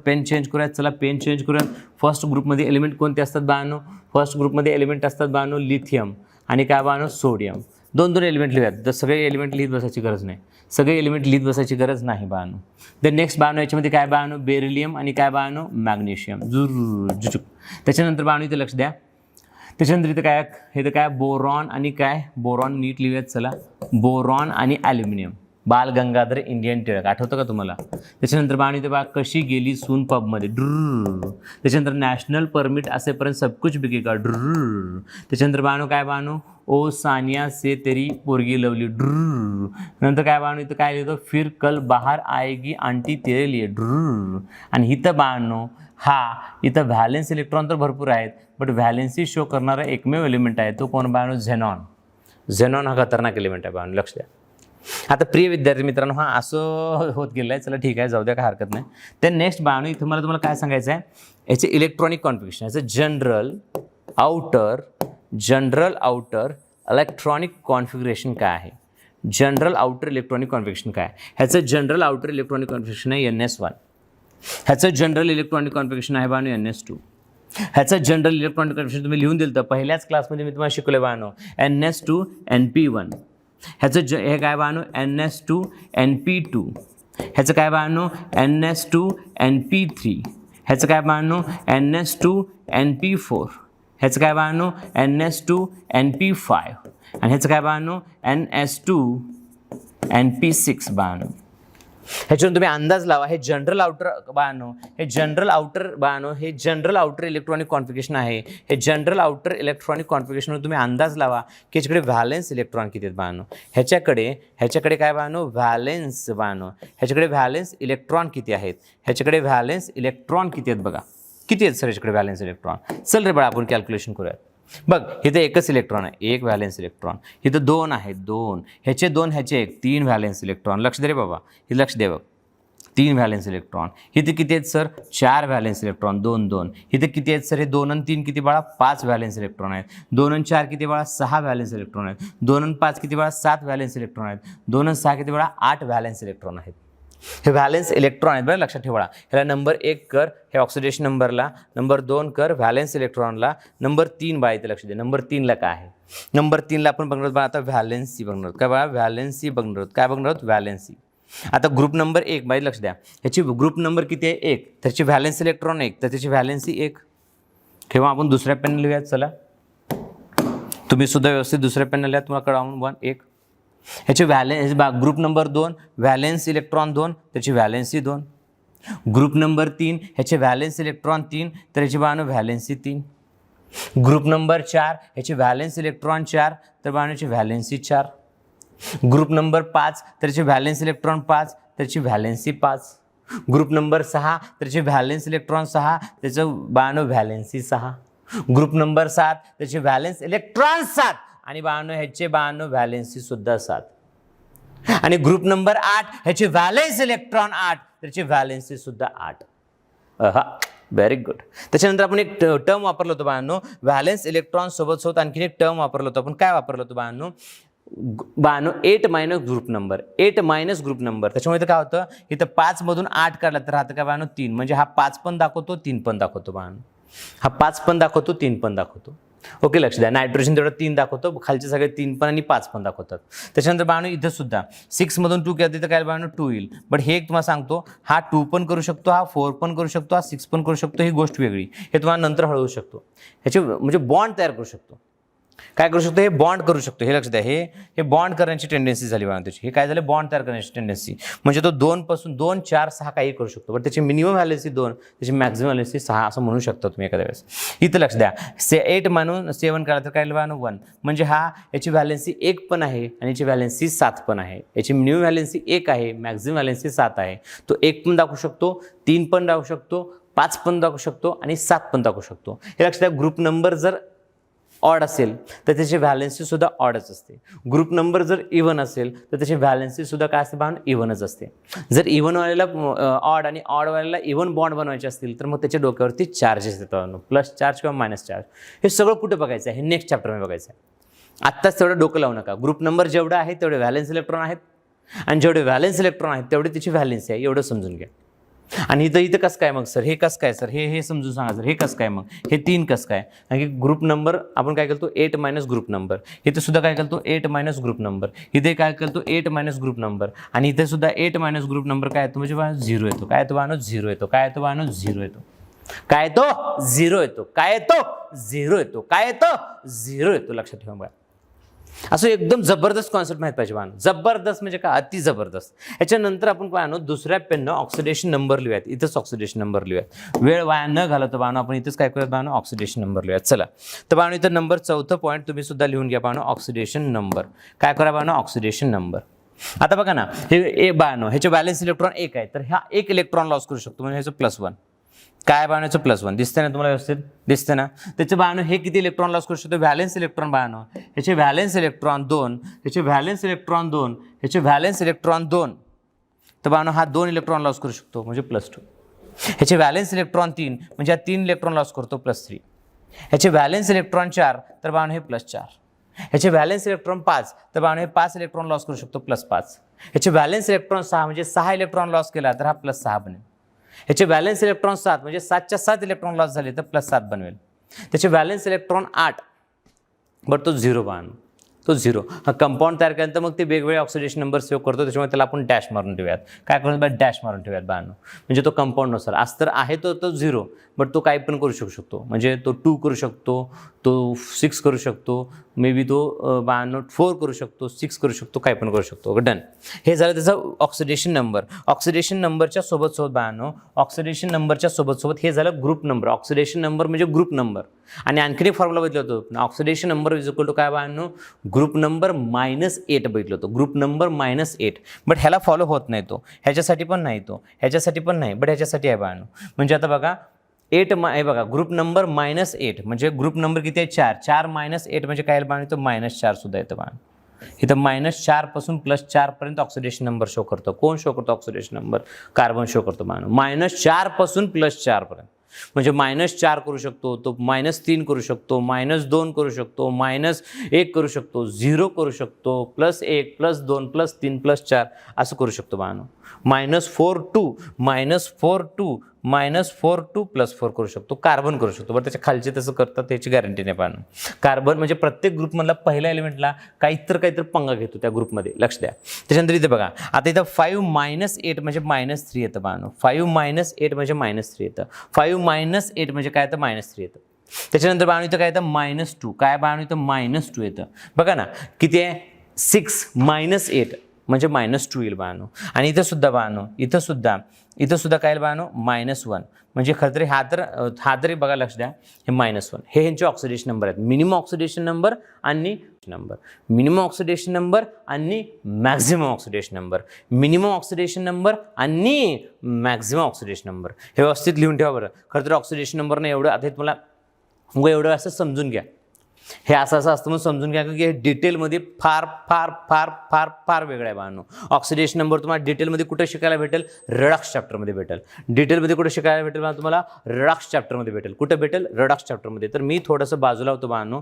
पेन चेंज करूयात. चला पेन चेंज करूयात. फर्स्ट ग्रुपमध्ये एलिमेंट कोणते असतात बाळांनो. फर्स्ट ग्रुपमध्ये एलिमेंट असतात बाळांनो लिथियम आणि काय बाळांनो सोडियम. 2 एलिमेंट लिहूयात. तर सगळे एलिमेंट लिहित बसायची गरज नाही बाळांनो. तर नेक्स्ट बाळांनो याच्यामध्ये काय बाळांनो बेरिलियम आणि काय बाळांनो मॅग्नेशियम जुचुक. त्याच्यानंतर बाळांनो इथे लक्ष द्या. त्याच्यानंतर इथं काय बोरॉन आणि काय बोरॉन नीट लिहूयात. चला बोरॉन आणि ॲल्युमिनियम. बाल गंगाधर इंडियन टिळक आठवतं का तुम्हाला. त्याच्यानंतर बाळांनो इथे कशी गेली सून पबमध्ये त्याच्यानंतर नॅशनल परमिट असेपर्यंत सबकुछ बिकेगा त्याच्यानंतर बाळांनो काय बाळांनो ओ सानिया से तेरी पोरगी लवली नंतर काय बाळांनो इथं काय लिहितो फिर कल बाहर आएगी आंटी तेरे लिए आणि इथं बाळांनो इथं व्हॅलेन्स इलेक्ट्रॉन तर भरपूर आहेत बट व्हॅलेन्सी शो करणारा एकमेव एलिमेंट आहे तो कोण बाळांनो झेनॉन हा खतरनाक एलिमेंट आहे बाळांनो लक्ष द्या. आता प्रिय विद्यार्थी मित्रांनो असं होत गेलं आहे. चला ठीक आहे जाऊ द्या काय हरकत नाही. तर नेक्स्ट बाळांनो इथं मला तुम्हाला काय सांगायचं आहे याचे इलेक्ट्रॉनिक कॉन्फिगरेशन याचं जनरल आउटर इलेक्ट्रॉनिक कॉन्फिगरेशन काय आहे. ह्याचं जनरल आउटर इलेक्ट्रॉनिक कॉन्फिगरेशन आहे NS1. ह्याचं जनरल इलेक्ट्रॉनिक कॉन्फिगरेशन आहे बाळांनो NS2. ह्याचं जनरल इलेक्ट्रॉनिक कॉन्फिगरेशन तुम्ही लिहून दिलं तर पहिल्याच क्लासमध्ये मी तुम्हाला शिकवलं बाळांनो NS2 NP1. ह्याचं हे काय बाळांनो NS2 NP2. ह्याचं काय बाळांनो NS2 NP3. ह्याचं काय बाळांनो NS2 NP4. ह्याचं काय बाळांनो NS2 NP5 आणि ह्याचं काय बाळांनो NS2 NP6 बाळांनो. ह्याच्यावरून तुम्ही अंदाज लावा. हे जनरल आउटर इलेक्ट्रॉनिक कॉन्फिगरेशन आहे. हे जनरल आउटर इलेक्ट्रॉनिक कॉन्फिगरेशनवर तुम्ही अंदाज लावा की ह्याच्याकडे व्हॅलेन्स इलेक्ट्रॉन किती आहेत बाळांनो. ह्याच्याकडे काय बाळांनो व्हॅलेन्स बाळांनो ह्याच्याकडे व्हॅलेन्स इलेक्ट्रॉन किती आहेत. बघा किती आहेत सर ह्याच्याकडे व्हॅलेन्स इलेक्ट्रॉन. चल रे बाळा आपण कॅल्क्युलेशन करूयात. बघ इथे एकच इलेक्ट्रॉन आहे 1 व्हॅलेन्स इलेक्ट्रॉन. इथं 2 आहेत 2 ह्याचे 2 ह्याचे 1 3 व्हॅलेन्स इलेक्ट्रॉन. लक्ष दे रे बाबा हे लक्ष दे बघ 3 व्हॅलेन्स इलेक्ट्रॉन. इथे किती आहेत सर 4 व्हॅलेन्स इलेक्ट्रॉन 2 इथे किती आहेत सर हे 2 आणि 3 किती बाळा 5 व्हॅलेन्स इलेक्ट्रॉन आहेत. 2 आणि 4 किती बाळा 6 व्हॅलेन्स इलेक्ट्रॉन आहेत. 2 आणि 5 किती बाळा 7 व्हॅलेन्स इलेक्ट्रॉन आहेत. 2 आणि 6 किती बाळा 8 व्हॅलेन्स इलेक्ट्रॉन आहेत. हे व्हॅलेन्स इलेक्ट्रॉन आहेत बरं, लक्षात ठेवा. ह्याला नंबर 1 कर, हे ऑक्सिडेशन नंबरला. नंबर 2 कर व्हॅलेन्स इलेक्ट्रॉनला. नंबर 3 बघा इथे लक्ष दे, नंबर 3ला काय आहे. नंबर 3ला आपण बघणार आहोत बघा आता व्हॅलेन्सी बघणार आहोत. काय बघा व्हॅलेन्सी बघणार आहोत. काय बघणार आहोत व्हॅलेन्सी. आता ग्रुप नंबर 1 बाई लक्ष द्या, ह्याची ग्रुप नंबर किती आहे 1, त्याची व्हॅलेन्स इलेक्ट्रॉन 1, तर त्याची व्हॅलेन्सी 1. ठेवा आपण दुसऱ्या पेन लिहूयात. चला तुम्ही सुद्धा व्यवस्थित दुसऱ्या पेन लिहा, तुम्हाला कळावून 1 1. ह्याचे valence group number 2 valence electron 2, त्याची व्हॅलेन्सी 2. ग्रुप नंबर 3 ह्याचे व्हॅलेन्स इलेक्ट्रॉन 3, तर ह्याची बाळांनो व्हॅलेन्सी 3. ग्रुप नंबर 4 ह्याचे व्हॅलेन्स इलेक्ट्रॉन 4, तर बाळांची व्हॅलेन्सी 4. ग्रुप नंबर 5 त्याचे व्हॅलेन्स इलेक्ट्रॉन 5, त्याची व्हॅलेन्सी 5. ग्रुप नंबर 6 त्याचे व्हॅलेन्स इलेक्ट्रॉन 6, त्याचं बाळांनो व्हॅलेन्सी 6. ग्रुप नंबर 7 त्याचे व्हॅलेन्स इलेक्ट्रॉन 7 आणि बाळांनो ह्याचे बाळांनो व्हॅलेन्सी सुद्धा 7. आणि ग्रुप नंबर 8 ह्याचे व्हॅलेन्स इलेक्ट्रॉन 8, त्याची व्हॅलेन्सी सुद्धा 8. हा व्हेरी गुड. त्याच्यानंतर आपण एक टर्म वापरलं होतं बाळांनो, व्हॅलेन्स इलेक्ट्रॉन सोबत आणखीन एक टर्म वापरलं होतं आपण. काय वापरलं होतं बाळांनो 8 minus group number, 8 minus group number. त्याच्यामुळे काय होतं, इथं 5 मधून 8 काढला तर राहतं काय बाळांनो 3, म्हणजे हा 5 पण दाखवतो 3 पण दाखवतो बाळांनो. हा 5 पण दाखवतो 3 पण दाखवतो. ओके लक्ष द्या. नायट्रोजन तेवढं 3 दाखवतो, खालचे सगळे 3 पण आणि 5 पण दाखवतात. त्याच्यानंतर बाळांनो इथं सुद्धा 6 मधून 2 केलं तर काय बाळांनो 2 येईल. बट हे एक तुम्हाला सांगतो, हा 2 पण करू शकतो, हा 4 पण करू शकतो, हा 6 पण करू शकतो. ही गोष्ट वेगळी, हे तुम्हाला नंतर हळवू शकतो. ह्याचे म्हणजे बॉन्ड तयार करू शकतो. काय करू शकतो, हे बॉन्ड करू शकतो. हे लक्षात द्या, हे बॉन्ड करण्याची टेंडन्सी झाली बाळांनो त्याची. हे काय झालं, बॉन्ड तयार करण्याची टेंडन्सी. म्हणजे तो 2 पासून 2 4 6 काही करू शकतो. बट त्याची मिनिमम व्हॅल्यूसी 2, त्याची मॅक्झिमम व्हॅल्यूसी 6 असं म्हणू शकता तुम्ही एखाद्या वेळेस. इथं लक्ष द्या, 8 म्हणून 7 काढला तर काय बाळांनो 1, म्हणजे हा याची व्हॅलेन्सी 1 पण आहे आणि याची व्हॅलेन्सी 7 पण आहे. याची मिनिमम व्हॅलेन्सी 1 आहे, मॅक्झिमम व्हॅलेन्सी 7 आहे. तो 1 पण दाखवू शकतो, 3 पण दाखवू शकतो, 5 पण दाखवू शकतो आणि 7 पण दाखवू शकतो. हे लक्षात द्या, ग्रुप नंबर जर ऑड असेल तर त्याची व्हॅलेन्सी सुद्धा ऑडच असते. ग्रुप नंबर जर इव्हन असेल तर त्याची व्हॅलेन्सी सुद्धा काय असते बाळांनो, इव्हनच असते. जर इव्हनवाल्याला ऑड आणि ऑडवाल्याला इव्हन बॉन्ड बनवायचे असतील तर मग त्याच्या डोक्यावरती चार्जेस येतात, प्लस चार्ज किंवा मायनस चार्ज. हे सगळं कुठे बघायचं आहे, हे नेक्स्ट चॅप्टरमध्ये बघायचं आहे. आत्ताच तेवढं डोकं लावू नका. ग्रुप नंबर जेवढा आहे तेवढे व्हॅलेन्स इलेक्ट्रॉन आहेत आणि जेवढे व्हॅलेन्स इलेक्ट्रॉन आहेत तेवढी त्याची व्हॅलेन्सी आहे, एवढं समजून घ्या. आणि इथं कसं काय मग सर, हे कसं काय सर, हे समजून सांगा सर, हे कसं काय मग, हे 3 कसं काय. कारण की ग्रुप नंबर आपण काय करतो 8 मायनस ग्रुप नंबर. इथे सुद्धा काय करतो 8 मायनस ग्रुप नंबर. इथे काय करतो 8 मायनस ग्रुप नंबर. आणि इथे सुद्धा 8 मायनस ग्रुप नंबर काय येतो, म्हणजे 0 येतो. काय येतो बाळांनो 0 येतो. काय येतो बाळांनो 0 येतो. काय येतो 0 येतो. काय येतो 0 येतो. काय येतो 0 येतो. लक्षात ठेवा बघा. असं एकदम जबरदस्त कॉन्सेप्ट माहीत पाहिजे बाळांनो. जबरदस्त म्हणजे काय, अति जबरदस्त. याच्यानंतर आपण बाळांनो दुसऱ्या पेननं ऑक्सिडेशन नंबर लिहूयात. इथंच ऑक्सिडेशन नंबर लिहूयात. वेळ वाया न घालवता बाळांनो आपण इथंच काय करूयात बाळांनो, ऑक्सिडेशन नंबर लिहूयात. चला तर बाळांनो इथं नंबर 4 पॉईंट तुम्ही सुद्धा लिहून घ्या बाळांनो, ऑक्सिडेशन नंबर. काय करा बाळांनो, ऑक्सिडेशन नंबर. आता बघा ना, हे बाळांनो ह्याचे व्हॅलेन्स इलेक्ट्रॉन 1 आहे, तर हा 1 इलेक्ट्रॉन लॉस करू शकतो, म्हणजे ह्याचं +1. काय बाळांनो +1 दिसतंय ना तुम्हाला, व्यवस्थित दिसतंय ना. त्याचे बाळांनो हे किती इलेक्ट्रॉन लॉस करू शकतो, व्हॅलेन्स इलेक्ट्रॉन बाळांनो. ह्याचे व्हॅलेन्स इलेक्ट्रॉन 2, ह्याचे व्हॅलेन्स इलेक्ट्रॉन 2, ह्याचे व्हॅलेन्स इलेक्ट्रॉन 2, तर बाळांनो हा 2 इलेक्ट्रॉन लॉस करू शकतो, म्हणजे +2. ह्याचे व्हॅलेन्स इलेक्ट्रॉन 3, म्हणजे हा 3 इलेक्ट्रॉन लॉस करतो, +3. ह्याचे व्हॅलेन्स इलेक्ट्रॉन 4, तर बाळांनो हे +4. ह्याचे व्हॅलेन्स इलेक्ट्रॉन 5, तर बाळांनो हे 5 इलेक्ट्रॉन लॉस करू शकतो, +5. ह्याचे व्हॅलेन्स इलेक्ट्रॉन 6, म्हणजे 6 इलेक्ट्रॉन लॉस केला तर हा +6 बनेल. ह्याचे व्हॅलेन्स इलेक्ट्रॉन 7, म्हणजे 7च्या 7 इलेक्ट्रॉन लॉस झाले तर +7 बनवेल. त्याचे व्हॅलेन्स इलेक्ट्रॉन 8, बट तो 0 बाळांनो, तो 0. हा कंपाऊंड तयार केल्यानंतर मग ते वेगवेगळे ऑक्सिडेशन नंबर सेव्ह करतो, त्याच्यामुळे त्याला आपण डॅश मारून ठेवूयात. काय करू डॅश मारून ठेवूयात बाळांनो, म्हणजे तो कंपाऊंड नसर. आज तर आहे तो 0, बट तो काही पण करू शकतो. म्हणजे तो 2 करू शकतो, तो 6 करू शकतो, मे बी तो बाळांनो 4 करू शकतो, 6 करू शकतो, काही पण करू शकतो. डन. हे झालं त्याचं ऑक्सिडेशन नंबर. ऑक्सिडेशन नंबरच्या सोबत बाळांनो, ऑक्सिडेशन नंबरच्या सोबत हे झालं ग्रुप नंबर. ऑक्सिडेशन नंबर म्हणजे ग्रुप नंबर. आणि आणखीन एक फॉर्म्युला बघितलं होतं, oxidation number is equal to काय बाळांनो, ग्रुप नंबर -8 बघितलं होतं. ग्रुप नंबर -8, बट ह्याला फॉलो होत नाही तो, ह्याच्यासाठी पण नाही तो, ह्याच्यासाठी पण नाही, बट ह्याच्यासाठी आहे बाळांनो. म्हणजे आता बघा 8 हे बघा, ग्रुप नंबर -8 म्हणजे ग्रुप नंबर किती आहे 4. 4 - 8 म्हणजे काय बाळांनो, तो -4 सुद्धा येतं बाळांनो. इथं -4 पासून +4 पर्यंत ऑक्सिडेशन नंबर शो करतो. कोण शो करतो ऑक्सिडेशन नंबर, कार्बन शो करतो बाळांनो. -4 पासून +4 पर्यंत. म्हणजे -4 करू शकतो, तो -3 करू शकतो, -2 करू शकतो, -1 करू शकतो, 0 करू शकतो, +1 +2 +3 +4 असं करू शकतो बाळांनो. -4 -2 -4 +4 करू शकतो. कार्बन करू शकतो. बरं त्याच्या खालचे तसं करतात त्याची गॅरंटी नाही पाहणं. कार्बन म्हणजे प्रत्येक ग्रुपमधला पहिल्या एलिमेंटला काहीतरी पंगा घेतो त्या ग्रुपमध्ये, लक्ष द्या. त्याच्यानंतर इथे बघा, आता इथं 5 -8 म्हणजे -3 येतं बाळांनो. 5 -8 म्हणजे -3 येतं. 5 -8 म्हणजे काय येतं? -3 येतं. त्याच्यानंतर बाळांनो इथं काय येतं? -2. काय बाळांनो इथं? -2 येतं. बघा ना किती आहे? 6 -8 म्हणजे -2 येईल बाळांनो. आणि इथं सुद्धा बाळांनो, इथं सुद्धा काय येईल बाळांनो? -1 म्हणजे खरं तरी हा तरी बघा, लक्ष द्या, हे -1 हे ह्यांचे ऑक्सिडेशन नंबर आहेत. मिनिमम ऑक्सिडेशन नंबर आणि मिनिमम ऑक्सिडेशन नंबर आणि maximum oxidation number, minimum oxidation number आणि मॅक्झिमम ऑक्सिडेशन नंबर हे व्यवस्थित लिहून ठेवा बरं. खरं तर ऑक्सिडेशन नंबर नाही एवढं, आता तुम्हाला एवढं असं समजून घ्या, हे असं असतं म्हणून समजून घ्या, की हे डिटेलमध्ये फार फार फार फार फार वेगळं आहे बाळांनो. ऑक्सिडेशन नंबर तुम्हाला डिटेलमध्ये कुठे शिकायला भेटेल? रडॉक्स चॅप्टरमध्ये भेटेल. डिटेलमध्ये कुठे शिकायला भेटेल तुम्हाला? रडॉक्स चॅप्टरमध्ये भेटेल. कुठं भेटेल? रडॉक्स चॅप्टरमध्ये. तर मी थोडंसं बाजूला होतो बाळांनो,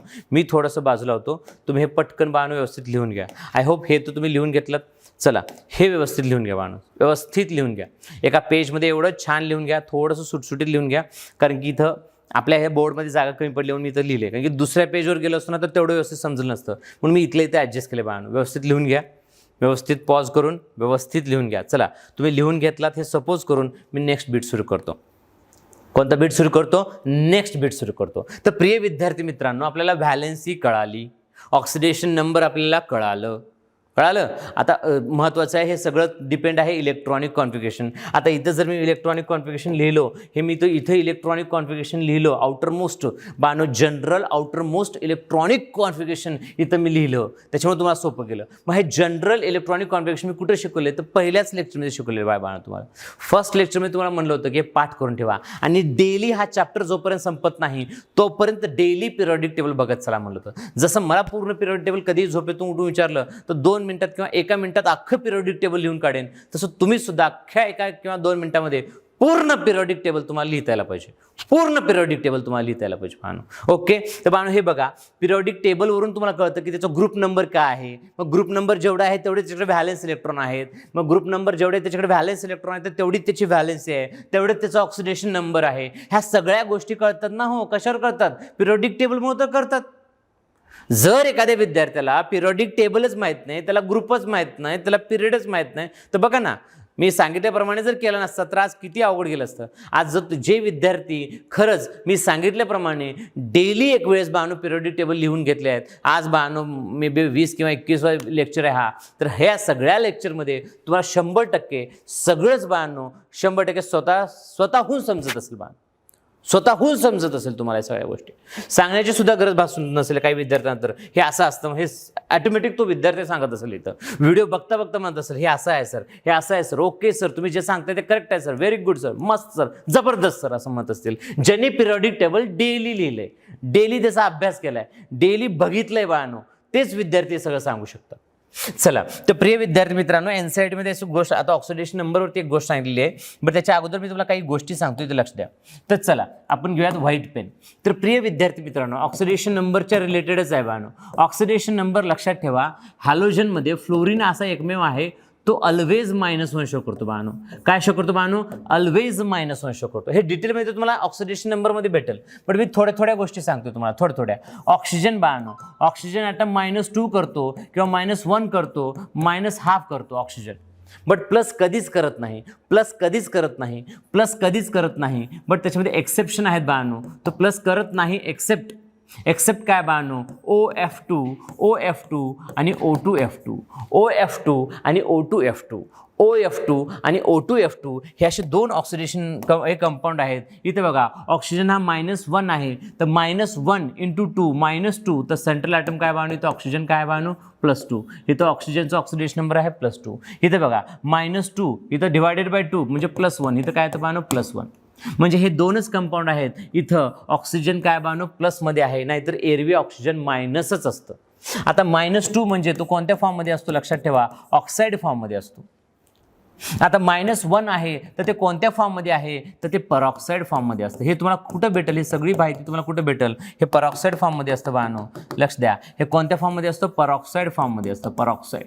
तुम्ही हे पटकन बाळांनो व्यवस्थित लिहून घ्या. आय होप हे तर तुम्ही लिहून घेतलं. चला हे व्यवस्थित लिहून घ्या बाळांनो, व्यवस्थित लिहून घ्या. एका पेजमध्ये एवढं छान लिहून घ्या, थोडंसं सुटसुटीत लिहून घ्या, कारण की इथं आपल्या हे बोर्डमध्ये जागा कमी पडली म्हणून मी इथं लिहिले, कारण की दुसऱ्या पेजवर गेलो असतो ना तर तेवढं व्यवस्थित समजलं नसतं, म्हणून मी इथं ॲडजस्ट केले बाळांनो. व्यवस्थित लिहून घ्या, व्यवस्थित पॉज करून व्यवस्थित लिहून घ्या. चला तुम्ही लिहून घेतलात, हे सपोज करून मी नेक्स्ट बीट सुरू करतो. कोणता बीट सुरू करतो? नेक्स्ट बीट सुरू करतो. तर प्रिय विद्यार्थी मित्रांनो, आपल्याला व्हॅलेन्सी कळाली, ऑक्सिडेशन नंबर आपल्याला कळालं. आता महत्त्वाचं आहे, हे सगळं डिपेंड आहे इलेक्ट्रॉनिक कॉन्फिगरेशन. आता इथं जर मी इलेक्ट्रॉनिक कॉन्फिगरेशन लिहिलो, हे मी तर इथं इलेक्ट्रॉनिक कॉन्फिगरेशन लिहिलं, outermost general outermost electronic configuration इथं मी लिहिलं, त्याच्यामुळे तुम्हाला सोपं केलं. मग हे जनरल इलेक्ट्रॉनिक कॉन्फिगरेशन मी कुठे शिकवले? तर पहिल्याच लेक्चरमध्ये शिकवले बाळा तुम्हाला. फर्स्ट लेक्चरमध्ये तुम्हाला म्हणलं होतं की हे पाठ करून ठेवा आणि डेली हा चॅप्टर जोपर्यंत संपत नाही तोपर्यंत डेली पिरियडिक टेबल बघत चला म्हणलं होतं. जसं मला पूर्ण पिरियडिक टेबल कधी झोपेतून उठून विचारलं तर 2 मिनिटात किंवा 1 मिनिटात अख्खं पिरियडिक टेबल लिहून काढेन, तसं तुम्ही सुद्धा अख्ख्या 1 किंवा 2 मिनिटामध्ये पूर्ण पिरियडिक टेबल तुम्हाला लिहिता यायला पाहिजे. पूर्ण पिरियडिक टेबल तुम्हाला लिहिता यायला पाहिजे बाळांनो. ओके, तर बाळांनो हे बघा, पिरियडिक टेबलवरून तुम्हाला कळतं की त्याचा ग्रुप नंबर काय आहे. मग ग्रुप नंबर जेवढा आहे तेवढे त्याच्याकडे व्हॅलेन्स इलेक्ट्रॉन आहेत. मग ग्रुप नंबर जेवढे त्याच्याकडे व्हॅलेन्स इलेक्ट्रॉन आहेत तर तेवढीच त्याची व्हॅलेन्सी आहे, तेवढेच त्याचा ऑक्सिडेशन नंबर आहे. ह्या सगळ्या गोष्टी कळतात ना. हो, कशावर कळतात? पिरियडिक टेबलमुळे तर कळतात. जर एखाद्या विद्यार्थ्याला पिरियडिक टेबलच माहीत नाही, त्याला ग्रुपच माहीत नाही, त्याला पिरियडच माहीत नाही, तर बघा ना, मी सांगितल्याप्रमाणे जर केलं नसतं तर आज किती अवघड गेलं असतं. आज जर जे विद्यार्थी खरंच मी सांगितल्याप्रमाणे डेली एक वेळेस बाळांनो पिरियडिक टेबल लिहून घेतले आहेत, आज बाळांनो मे बी 20 किंवा 21 लेक्चर आहे हा, तर ह्या सगळ्या लेक्चरमध्ये तुम्हाला 100% सगळंच बाळांनो 100% स्वतःहून समजत असेल. स्वतःहून समजत असेल तुम्हाला या सगळ्या गोष्टी, सांगण्याची सुद्धा गरज भासून नसेल काही विद्यार्थ्यांना. तर हे असं असतं, हे ऑटोमॅटिक तो विद्यार्थी सांगत असेल, इथं व्हिडिओ बघता म्हणत असेल हे असं आहे सर, हे असं आहे सर, ओके सर, तुम्ही जे सांगताय ते करेक्ट आहे सर, व्हेरी गुड सर, मस्त सर, जबरदस्त सर, असं म्हणत असतील. ज्यांनी पिरियडिक टेबल डेली लिहिलंय, डेली त्याचा अभ्यास केलाय, डेली बघितलंय बाळांनो, तेच विद्यार्थी सगळं सांगू शकतात. चला, तर प्रिय विद्यार्थी मित्रांनो, एनसीईआरटीमध्ये अशी गोष्ट, आता ऑक्सिडेशन नंबरवरती एक गोष्ट सांगितली आहे, बट त्याच्या अगोदर मी तुम्हाला काही गोष्टी सांगतोय, ते लक्ष द्या. तर चला आपण घेऊयात व्हाईट पेन. तर प्रिय विद्यार्थी मित्रांनो, ऑक्सिडेशन नंबरच्या रिलेटेडच आहे बाळांनो. ऑक्सिडेशन नंबर लक्षात ठेवा, हॅलोजनमध्ये फ्लोरीन असा एकमेव आहे तो ऑलवेज -1 शो करतो बाळांनो. काय शो करतो बाळांनो? ऑलवेज -1 शो करतो. हे डिटेलमध्ये तुम्हाला ऑक्सिडेशन नंबरमध्ये भेटेल, पण मी थोड्या गोष्टी सांगतो तुम्हाला, थोड्या. ऑक्सिजन बाळांनो, ऑक्सिजन आता -2 करतो किंवा -1 करतो, -1/2 करतो ऑक्सिजन, बट प्लस कधीच करत नाही, कधीच करत नाही. बट त्याच्यामध्ये एक्सेप्शन आहेत बाळांनो, तो प्लस करत नाही एक्सेप्ट काय बाळांनो? OF2 आणि O2F2, OF2 आणि O2F2, OF2 आणि O2F2 हे असे 2 ऑक्सिडेशन कंपाऊंड आहेत. इथे बघा, ऑक्सिजन हा -1 आहे, तर -1 × 2 -2, तर सेंट्रल ॲटम काय बाळांनो? इथं ऑक्सिजन काय बाळांनो? +2. इथं ऑक्सिजनचा ऑक्सिडेशन नंबर आहे +2. इथे बघा -2, इथं डिवायडेड बाय 2 म्हणजे +1, इथं काय येतं बाळांनो? +1. म्हणजे हे 2च कंपाऊंड आहेत. इथं ऑक्सिजन काय बाळांनो? प्लसमध्ये आहे, नाहीतर एरवी ऑक्सिजन मायनसच असतं. आता -2 म्हणजे तो कोणत्या फॉर्ममध्ये असतो? लक्षात ठेवा, ऑक्साईड फॉर्ममध्ये असतो. आता -1 आहे तर ते कोणत्या फॉर्ममध्ये आहे, तर ते परऑक्साईड फॉर्ममध्ये असतं. हे तुम्हाला कुठं भेटेल, ही सगळी माहिती तुम्हाला कुठं भेटेल, हे परऑक्साईड फॉर्ममध्ये असतं बाळांनो. लक्ष द्या, हे कोणत्या फॉर्ममध्ये असतं, परऑक्साईड फॉर्ममध्ये असतं, परऑक्साईड.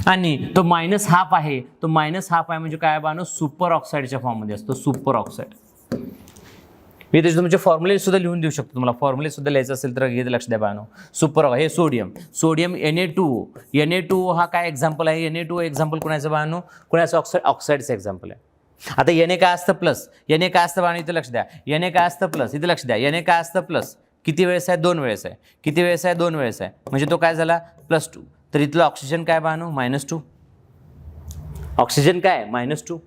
आणि तो -1/2 आहे, तो -1/2 आहे म्हणजे काय बाळांनो, सुपर ऑक्साईडच्या फॉर्ममध्ये असतो, सुपर ऑक्साईड. मी त्याचे तुमचे फॉर्म्युले सुद्धा लिहून देऊ शकतो, तुम्हाला फॉर्म्युले सुद्धा लिहायचं असेल तर घेते, लक्ष द्या बाळांनो. सुपर, हे सोडियम, सोडियम Na2 हा काय एक्झाम्पल आहे, Na2 एक्झाम्पल कोणाचं बाळांनो, कोणाचं ऑक्साईडचं एक्झाम्पल आहे. आता Na काय असतं प्लस, Na काय असतं बाळांनो, इथं लक्ष द्या, Na काय असतं प्लस, इथं लक्ष द्या, Na काय असतं प्लस, किती वेळेस आहे, 2 वेळेस आहे, किती वेळेस आहे, 2 वेळेस आहे, म्हणजे तो काय झाला +2. तर इथलं ऑक्सिजन काय बाळांनो, -2, ऑक्सिजन काय -2.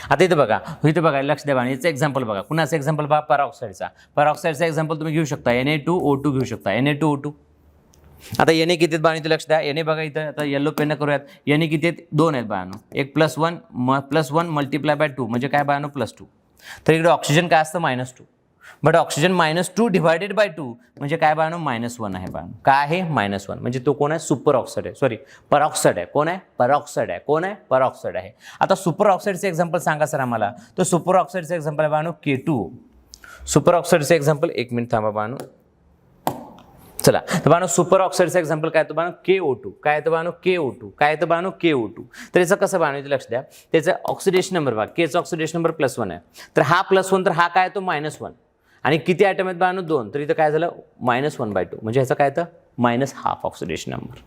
आता इथं बघा लक्ष द्या बाळांनो, याचं एक्झाम्पल बघा, कुणाचं एक्झाम्पल बघा, परऑक्साईडचा एक्झाम्पल तुम्ही घेऊ शकता, Na2O2 घेऊ शकता, Na2O2. आता Na किती आहेत बाळांनो, इथं लक्ष द्या, Na बघा इथं, आता येलो पेन करूयात, Na किती आहेत, 2 आहेत बाळांनो, एक +1 × 2 म्हणजे काय बाळांनो, +2. तर इकडे ऑक्सिजन काय असतं, -2. बट ऑक्सिजन -2 / 2 म्हणजे काय बाळांनो, -1 आहे बाळांनो. काय आहे, -1 म्हणजे तो कोण आहे, सुपर ऑक्साईड आहे, सॉरी परऑक्साईड आहे. कोण आहे, परऑक्साईड आहे. कोण आहे, परऑक्साईड आहे. आता सुपर ऑक्साईडचं एक्झाम्पल सांगा सर आम्हाला. तो सुपर ऑक्साईडचं एक्झाम्पल आहे बाळांनो, K2. सुपर ऑक्साईडचं एक्झाम्पल, 1 मिनिट थांबा बाळांनो. चला तर बाळांनो, सुपर ऑक्साईडचं एक्झाम्पल काय येतं बाळांनो, KO2. काय येतं बाळांनो, KO2. काय येतं बाळांनो, KO2. तर याचं कसं बाळांनो, इथे लक्ष द्या, त्याचा ऑक्सिडेशन नंबर बघा, Kचा ऑक्सिडेशन नंबर +1 आहे. तर हा +1, तर हा काय येतो, -1. आणि किती आयटम आहेत बाळांनो, 2. तर इथं काय झालं, -1/2 म्हणजे ह्याचं काय येतं, -1/2 ऑक्सिडेशन नंबर.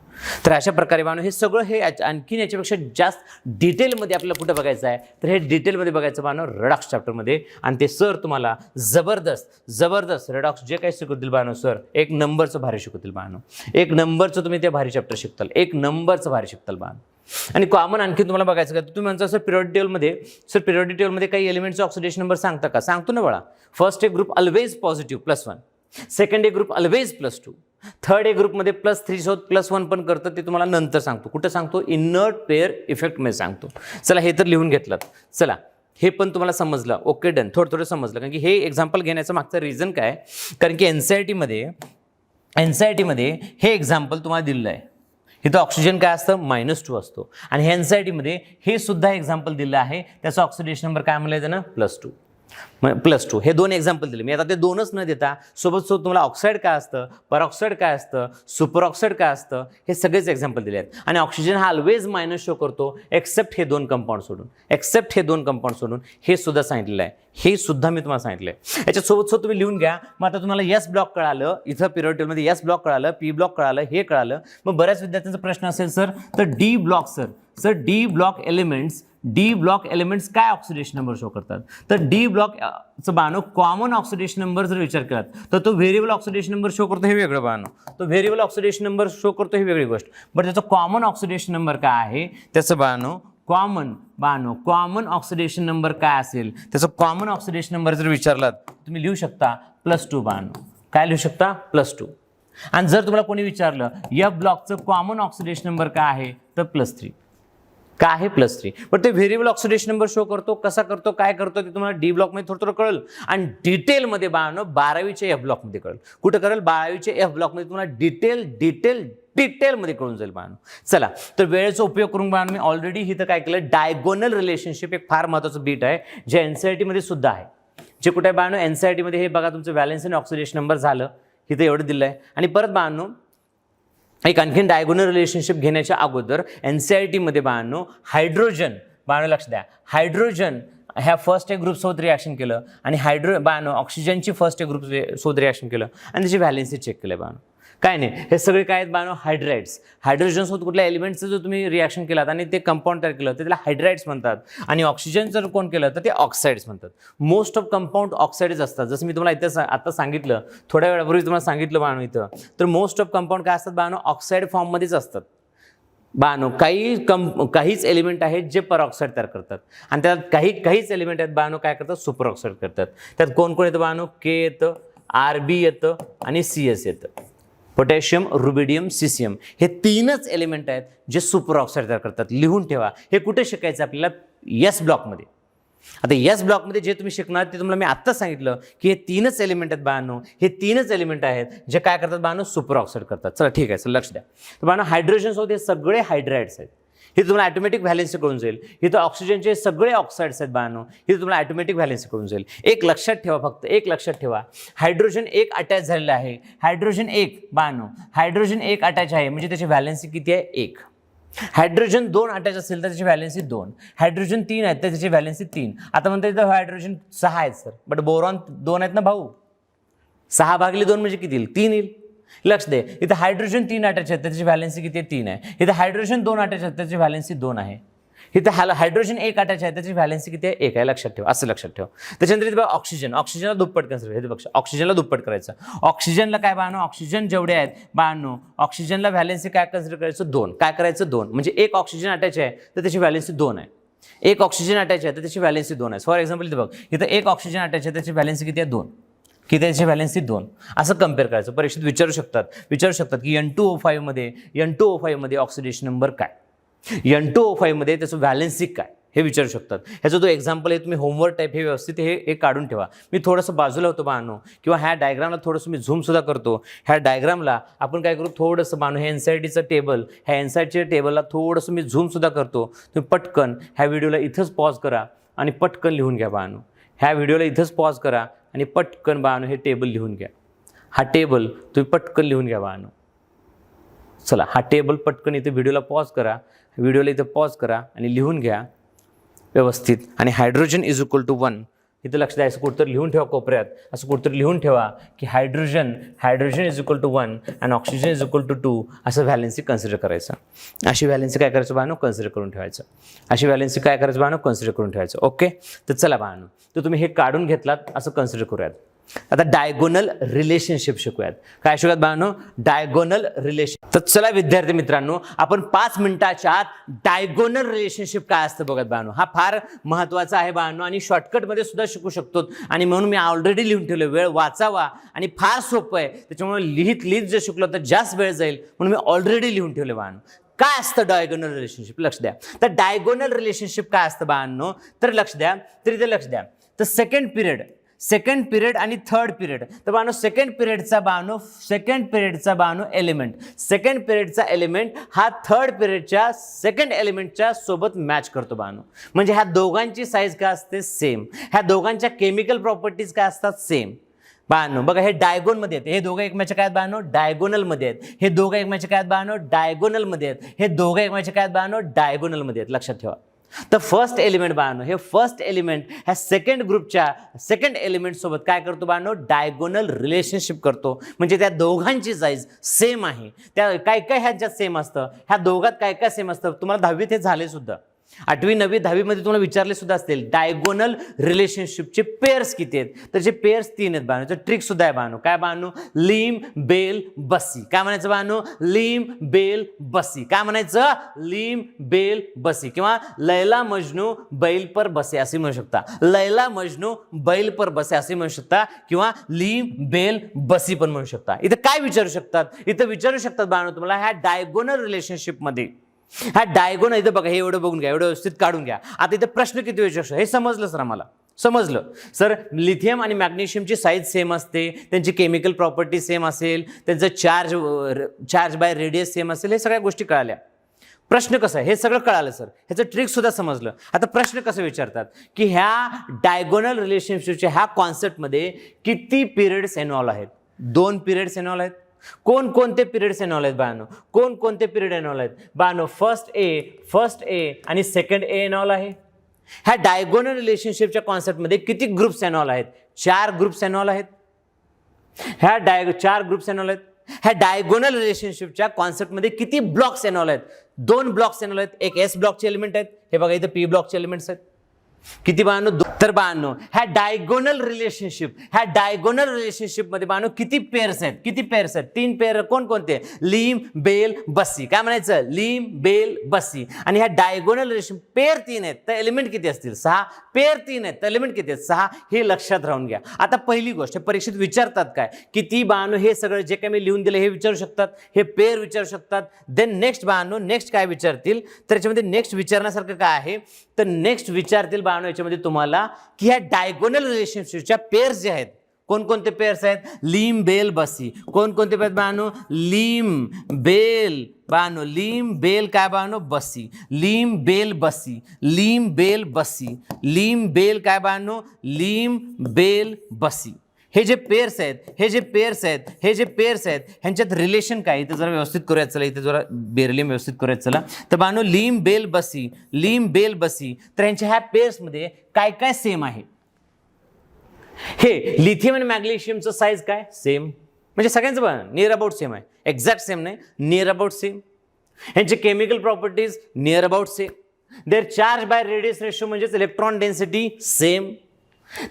तर अशा प्रकारे बाळांनो हे सगळं, हे आणखीन याच्यापेक्षा जास्त डिटेलमध्ये आपल्याला कुठं बघायचं आहे, तर हे डिटेलमध्ये बघायचं बाळांनो रेडॉक्स चॅप्टरमध्ये. आणि ते सर तुम्हाला जबरदस्त रेडॉक्स जे काही शिकवतील बाळांनो सर, 1 नंबरचं भारी शिकवतील बाळांनो. 1 नंबरचं तुम्ही ते भारी चॅप्टर शिकताल, 1 नंबरचं भारी शिकताल बाळांनो. आणि कॉमन आणखी तुम्हाला बघायचं का, तुम्ही म्हणता सर पिरियडिक टेबलमध्ये काही एलिमेंटचे ऑक्सिडेशन नंबर सांगता का, सांगतो ना बाळा. First A group always positive +1, second A group always +2, third ए ग्रुपमध्ये +3 सोबत +1 पण करतं, ते तुम्हाला नंतर सांगतो. कुठं सांगतो, इनर्ट पेअर इफेक्टमध्ये सांगतो. चला हे तर लिहून घेतलं. चला हे पण तुम्हाला समजलं, ओके डन, थोडं समजलं. कारण की हे एक्झाम्पल घेण्याचं मागचं रिझन काय, कारण की एनसीईआरटीमध्ये हे एक्झाम्पल तुम्हाला दिलेलं आहे. इथं ऑक्सिजन काय असतं, -2 असतो. आणि हे एनसीईआरटीमध्ये हे सुद्धा एक्झाम्पल दिलं आहे, त्याचा ऑक्सिडेशन नंबर काय म्हणलं जातं ना, +2. हे 2 एक्झाम्पल दिले मी. आता ते 2च न देता सोबत तुम्हाला ऑक्साईड काय असतं, परऑक्साईड काय असतं, सुपर ऑक्साईड काय असतं, हे सगळेच एक्झाम्पल दिले आहेत. आणि ऑक्सिजन हा ऑलवेज मायनस शो करतो, एक्सेप्ट हे 2 कंपाऊंड सोडून, हे सुद्धा सांगितलेलं आहे. हे सुद्धा मी तुम्हाला सांगितलं आहे. याच्यासोबत तुम्ही लिहून घ्या. मग आता तुम्हाला S ब्लॉक कळालं, इथं पिरियड टेबलमध्ये S ब्लॉक कळालं, P ब्लॉक कळालं, हे कळालं. मग बऱ्याच विद्यार्थ्यांचा प्रश्न असेल सर, तर डी ब्लॉक एलिमेंट्स काय ऑक्सिडेशन नंबर शो करतात, तर डी ब्लॉकचं बाळांनो कॉमन ऑक्सिडेशन नंबर जर विचार केलात तर तो व्हेरिएबल ऑक्सिडेशन नंबर शो करतो, हे वेगळं बाळांनो. तो व्हेरिएबल ऑक्सिडेशन नंबर शो करतो, ही वेगळी गोष्ट. बट त्याचं कॉमन ऑक्सिडेशन नंबर काय आहे, त्याचं बाळांनो कॉमन ऑक्सिडेशन नंबर काय असेल, त्याचं कॉमन ऑक्सिडेशन नंबर जर विचारलात तुम्ही लिहू शकता +2 बाळांनो. काय लिहू शकता, +2. आणि जर तुम्हाला कोणी विचारलं F ब्लॉकचं कॉमन ऑक्सिडेशन नंबर काय आहे, तर +3. काय आहे, +3. पण ते व्हेरिएबल ऑक्सिडेशन नंबर शो करतो, कसा करतो, काय करतो, ते तुम्हाला डी ब्लॉकमध्ये थोडं कळेल. आणि डिटेलमध्ये बाळांनो 12वीच्या F ब्लॉकमध्ये कळेल. कुठं कळेल, 12वीच्या F ब्लॉकमध्ये तुम्हाला डिटेलमध्ये कळून जाईल बाळांनो. चला तर वेळेचा उपयोग करून बाळांनो मी ऑलरेडी इथं काय केलं, डायगोनल रिलेशनशिप एक फार महत्त्वाचं बीट आहे, जे एनसीईआरटीमध्ये सुद्धा आहे. जे कुठे आहे बाळांनो, एनसीईआरटीमध्ये हे बघा, तुमचं व्हॅलेन्स आणि ऑक्सिडेशन नंबर झालं, इथं एवढं दिलं आहे. आणि परत बाळांनो एक आणखीन डायगोनल रिलेशनशिप घेण्याच्या अगोदर एनसीईआरटीमध्ये बाळांनो हायड्रोजन, बाळांनो लक्ष द्या, हायड्रोजन ह्या फर्स्ट ए ग्रुपसोबत रिॲक्शन केलं आणि बाळांनो ऑक्सिजनची फर्स्ट ए ग्रुप सोबत रिॲक्शन केलं आणि त्याची व्हॅलेन्सी चेक केलं बाळांनो. काय नाही, हे सगळे काय आहेत बाळांनो, हायड्राइड्स. हायड्रोजनसोबत कुठल्या एलिमेंटचं जर तुम्ही रिॲक्शन केलात आणि ते कंपाऊंड तयार केलं तर त्याला हायड्राइड्स म्हणतात. आणि ऑक्सिजन जर कोण केलं तर ते ऑक्साईड्स म्हणतात. मोस्ट ऑफ कंपाऊंड ऑक्साईड्स असतात. जसं मी तुम्हाला इथं आता सांगितलं, थोड्या वेळापूर्वी तुम्हाला सांगितलं बाळांनो इथं, तर मोस्ट ऑफ कंपाऊंड काय असतात बाळांनो, ऑक्साईड फॉर्ममध्येच असतात बाळांनो. काहीच एलिमेंट आहेत जे परऑक्साईड तयार करतात आणि त्यात काहीच एलिमेंट आहेत बाळांनो काय करतात, सुपर ऑक्साईड करतात. त्यात कोण येतं बाळांनो, K येतं, RB येतं आणि CS येतं. पोटॅशियम, रुबिडियम, सीसियम हे 3च एलिमेंट आहेत जे सुपर ऑक्साईड तयार करतात. लिहून ठेवा. हे कुठे शिकायचं आपल्याला, S ब्लॉकमध्ये. आता S ब्लॉकमध्ये जे तुम्ही शिकणार ते तुम्हाला मी आत्ताच सांगितलं की हे 3च एलिमेंट आहेत बाळांनो, हे 3च एलिमेंट आहेत जे काय करतात बाळांनो, सुपर ऑक्साईड करतात. चला ठीक आहे, चला लक्ष द्या. तर बाळांनो हायड्रोजन सोबत हे सगळे हायड्राइड्स आहेत. हे तुम्हाला ऑटोमॅटिक व्हॅलेन्सी कळून जाईल. इथं ऑक्सिजनचे सगळे ऑक्साईड्स आहेत बाळांनो, हे तुम्हाला ऑटोमॅटिक व्हॅलेन्सी कळून जाईल. एक लक्षात ठेवा, फक्त एक लक्षात ठेवा, हायड्रोजन एक अटॅच झालेला आहे. हायड्रोजन एक बाळांनो, हायड्रोजन एक अटॅच आहे म्हणजे त्याची व्हॅलेन्सी किती आहे? 1. हायड्रोजन 2 अटॅच असेल तर त्याची व्हॅलेन्सी 2. हायड्रोजन 3 आहेत तर त्याची व्हॅलेन्सी 3. आता म्हणता येतं हायड्रोजन 6 आहेत सर, बट बोरॉन 2 आहेत ना भाऊ. 6/2 म्हणजे किती येईल? 3 येईल. लक्ष दे, इथं हायड्रोजन 3 अटॅच आहेत त्याची व्हॅलेन्सी किती आहे? 3 आहे. इथं हायड्रोजन 2 अटॅच आहेत त्याची व्हॅलेन्सी 2 आहे. इथं हायड्रोजन 1 अटॅच आहे त्याची व्हॅलेन्सी किती आहे? 1 आहे. लक्षात ठेवा, असं लक्षात ठेवा. त्याच्यानंतर इथं बघा ऑक्सिजन, ऑक्सिजनला दुप्पट कन्सिडर, हे बघा ऑक्सिजनला दुप्पट करायचं. ऑक्सिजनला काय बाळांनो, ऑक्सिजन जेवढे आहेत बाळांनो, ऑक्सिजनला व्हॅलेन्सी काय कन्सिडर करायचं? 2. काय करायचं? 2. म्हणजे एक ऑक्सिजन अटॅच आहे तर त्याची व्हॅलेन्सी 2 आहे. एक ऑक्सिजन अटॅच आहे तर त्याची व्हॅलेन्सी 2 आहे. फॉर एक्झाम्पल इथं बघ, इथं एक ऑक्सिजन अटॅच आहे त्याची व्हॅलेन्सी किती आहे? 2. की त्याची व्हॅलेन्सी 2. असं कम्पेअर करायचं. परीक्षेत विचारू शकतात की N2O5 मध्ये ऑक्सिडेशन नंबर काय, N2O5 मध्ये त्याचं व्हॅलेन्सी काय, हे विचारू शकतात. ह्याचा जो एक्झाम्पल आहे तुम्ही होमवर्क टाईप हे व्यवस्थित हे काढून ठेवा. मी थोडंसं बाजूला होतो बाळांनो, किंवा ह्या डायग्रामला थोडंसं मी झूम सुद्धा करतो. ह्या डायग्रामला आपण काय करू, थोडंसं बाळांनो हे एनसायटीचं टेबल, ह्या एनसायटीच्या टेबलला थोडंसं मी झूम सुद्धा करतो. तुम्ही पटकन ह्या व्हिडिओला इथंच पॉज करा आणि पटकन लिहून घ्या बाळांनो. ह्या व्हिडिओला इथंच पॉज करा आणि पटकन बाळांनो हे टेबल लिहून घ्या. हा टेबल तुम्ही पटकन लिहून घ्या बाळांनो. चला, हा टेबल पटकन इथे व्हिडिओला पॉज करा, व्हिडिओला इथं पॉज करा आणि लिहून घ्या व्यवस्थित. आणि हायड्रोजन इज इक्वल टू 1 इथं लक्ष द्यायचं, कुठंतरी लिहून ठेवा कोपऱ्यात, असं कुठंतरी लिहून ठेवा की हायड्रोजन इज इक्वल टू 1 आणि ऑक्सिजन इज इक्वल टू 2 असं व्हॅलेन्सी कन्सिडर करायचं. अशी व्हॅलेन्सी काय करायचं बाळांनो? कन्सिडर करून ठेवायचं. अशी व्हॅलेन्सी काय करायचं बाळांनो? कन्सिडर करून ठेवायचं. ओके, तर चला बाळांनो, तर तुम्ही हे काढून घेतलात असं कन्सिडर करूयात. आता डायगोनल रिलेशनशिप शिकूयात. काय शिकूयात बाळांनो? Diagonal relation. तर चला विद्यार्थी मित्रांनो, आपण 5 मिनिटाच्या आत डायगोनल रिलेशनशिप काय असतं बघत बाळांनो. हा फार महत्त्वाचा आहे बाळांनो आणि शॉर्टकटमध्ये सुद्धा शिकू शकतो. आणि म्हणून मी ऑलरेडी लिहून ठेवलं, वेळ वाचावा आणि फार सोपं आहे त्याच्यामुळे लिहित जर शिकलो तर जास्त वेळ जाईल म्हणून मी ऑलरेडी लिहून ठेवलं बाळांनो. काय असतं डायगोनल रिलेशनशिप? लक्ष द्या. तर डायगोनल रिलेशनशिप काय असतं बाळांनो? तर लक्ष द्या, तर इथे लक्ष द्या. तर सेकंड पिरियड आणि थर्ड पिरियड. तर बाळांनो सेकंड पिरियडचा बाळांनो एलिमेंट, सेकंड पिरियडचा एलिमेंट हा थर्ड पिरियडच्या सेकंड एलिमेंटच्या सोबत मॅच करतो बाळांनो. म्हणजे ह्या दोघांची साईज काय असते? सेम. ह्या दोघांच्या केमिकल प्रॉपर्टीज काय असतात? सेम. बाळांनो बघा, हे डायगोनमध्ये आहेत, हे दोघं एकमेकाच्या काय आहेत बाळांनो? डायगोनलमध्ये आहेत. हे दोघं एकमेकाच्या काय आहेत बाळांनो? डायगोनलमध्ये आहेत. हे दोघं एकमेकाच्या काय आहेत बाळांनो? डायगोनलमध्ये आहेत. लक्षात ठेवा. तर फर्स्ट एलिमेंट बाळांनो, हे फर्स्ट एलिमेंट ह्या सेकंड ग्रुपच्या सेकंड एलिमेंट सोबत काय करतो बाळांनो? डायगोनल रिलेशनशिप करतो. म्हणजे त्या दोघांची साईज सेम आहे. त्या काय काय ह्याच्यात सेम असतं, ह्या दोघात काय काय सेम असतं. तुम्हाला 10वीत हे झाले सुद्धा, 8वी 9वी 10वी मध्ये तुम्हाला विचारले सुद्धा असतील डायगोनल रिलेशनशिपचे पेअर्स किती आहेत. तर जे पेअर्स 3 आहेत बाळांनो. ट्रिक सुद्धा आहे बाळांनो. काय बाळांनो? लिम बेल बसी. काय म्हणायचं बाळांनो? लिम बेल बसी. काय म्हणायचं? लिम बेल बसी. किंवा लैला मजनू बैल पर बसे असे म्हणू शकता. लैला मजनू बैल पर बसे असे म्हणू शकता, किंवा लिम बेल बसी पण म्हणू शकता. इथं काय विचारू शकतात? इथं विचारू शकतात बाळांनो तुम्हाला ह्या डायगोनल रिलेशनशिप मध्ये, हा डायगोनल इथं बघा, हे एवढं बघून घ्या, एवढं व्यवस्थित काढून घ्या. आता इथं प्रश्न किती विचारू शकतो हे समजलं सर आम्हाला? समजलं सर. लिथियम आणि मॅग्नेशियमची साईज सेम असते, त्यांची केमिकल प्रॉपर्टी सेम असेल, त्यांचं चार्ज बाय रेडियस सेम असेल, हे सगळ्या गोष्टी कळाल्या. प्रश्न कसं आहे हे सगळं कळालं सर, ह्याचं ट्रिक सुद्धा समजलं. आता प्रश्न कसं विचारतात की ह्या डायगोनल रिलेशनशिपच्या ह्या कॉन्सेप्टमध्ये किती पिरियड्स इन्व्हॉल्व आहेत? 2 पिरियड्स इन्व्हॉल्व आहेत. कोणते पिरियड्स इन्व्हॉल्व आहेत बाळांनो? कोणते पिरियड इन्व्हॉल्व आहेत बाळांनो? फर्स्ट ए आणि सेकंड ए इन्व्हॉल्व आहे. ह्या डायगोनल रिलेशनशिपच्या कॉन्सेप्टमध्ये किती ग्रुप्स इन्व्हॉल्व आहेत? 4 ग्रुप्स इन्व्हॉल्व आहेत. ह्या 4 ग्रुप्स इन्व्हॉल्व आहेत. ह्या डायगोनल रिलेशनशिपच्या कॉन्सेप्टमध्ये किती ब्लॉक्स इन्व्हॉल्व आहेत? 2 ब्लॉक्स इन्व्हॉल्व आहेत. एक एस ब्लॉकचे एलिमेंट आहेत, हे बघा इथं पी ब्लॉकचे एलिमेंट्स आहेत. किती बाळांनो? तर बाळांनो ह्या डायगोनल रिलेशनशिप मध्ये बाळांनो किती पेअर्स आहेत? 3 पेअर. कोणते? लिम बेल बसी. काय म्हणायचं? लिम बेल बसी. आणि ह्या डायगोनल रिलेशन पेअर 3 आहेत तर एलिमेंट किती असतील? 6. पेअर 3 आहेत तर एलिमेंट किती आहेत? 6. हे लक्षात राहून घ्या. आता पहिली गोष्ट परीक्षेत विचारतात काय? किती बाळांनो हे सगळं जे काही मी लिहून दिलं हे विचारू शकतात, हे पेअर विचारू शकतात. देन नेक्स्ट बाळांनो, नेक्स्ट काय विचारतील? तर याच्यामध्ये नेक्स्ट विचारण्यासारखं काय आहे? तर नेक्स्ट विचारतील बाळांनो याच्यामध्ये तुम्हाला की ह्या डायगोनल रिलेशनशिपच्या पेअर्स जे आहेत कोणकोणते पेअर्स आहेत? लिम बेल बसी. कोणकोणते पेअर्स बाळांनो? लिम बेल बाळांनो, लिम बेल काय बाळांनो? बसी. लिम बेल बसी, लिम बेल बसी, लिम बेल काय बाळांनो? लिम बेल बसी. हे जे पेअर्स आहेत, हे जे पेअर्स आहेत, हे जे पेअर्स आहेत, ह्यांच्यात रिलेशन काय? इथे जरा व्यवस्थित करूयात चला, इथे जरा बेरलिम व्यवस्थित करूयात चला. तर बाळांनो लिम बेल बसी, लिम बेल बसी, तर ह्यांच्या ह्या पेअर्समध्ये काय काय सेम आहे? हे लिथियम आणि मॅग्नेशियमचं साईज काय? सेम. म्हणजे सगळ्यांचं बघा नियर अबाउट सेम आहे. एक्झॅक्ट सेम नाही, नियर अबाउट सेम. ह्यांचे chemical properties near about same. There charge by radius ratio म्हणजेच इलेक्ट्रॉन डेन्सिटी सेम.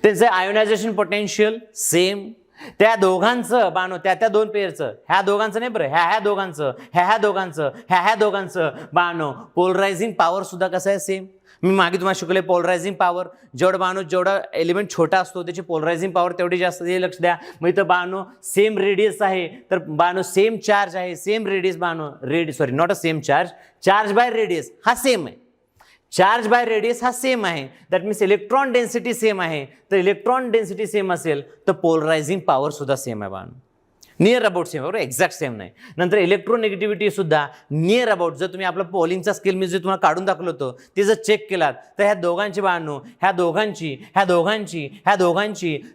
त्यांचं आयोनायझेशन पोटेन्शियल सेम. त्या दोघांचं बानो त्या दोन पेअरचं, ह्या दोघांचं नाही बरं, ह्या दोघांचं, ह्या दोघांचं, ह्या दोघांचं बानो पोलरायझिंग पॉवर सुद्धा कसं आहे? सेम. मी मागे तुम्हाला शिकवले पोलरायझिंग पॉवर, जेवढं बानो जेवढा एलिमेंट छोटा असतो त्याची पोलरायझिंग पॉवर तेवढी जास्त. हे लक्ष द्या. मग इथं बानो सेम रेडियस आहे, तर बानो सेम चार्ज आहे, same radius Bano not a same charge, charge by radius हा सेम आहे. चार्ज बाय रेडियस हा सेम आहे. That means electron density same आहे. तर इलेक्ट्रॉन डेन्सिटी सेम असेल तर पोलरायझिंग पॉवर सुद्धा सेम आहे बाळांनो. नियर अबाउट सेम बरोबर, एक्झॅक्ट सेम नाही. नंतर इलेक्ट्रोनेगेटिव्हिटी सुद्धा नियर अबाउट. जर तुम्ही आपलं पोलिंगचा स्केल मी जे तुम्हाला काढून दाखवलं होतं ते जर चेक केलात तर ह्या दोघांची बाळांनो, ह्या दोघांची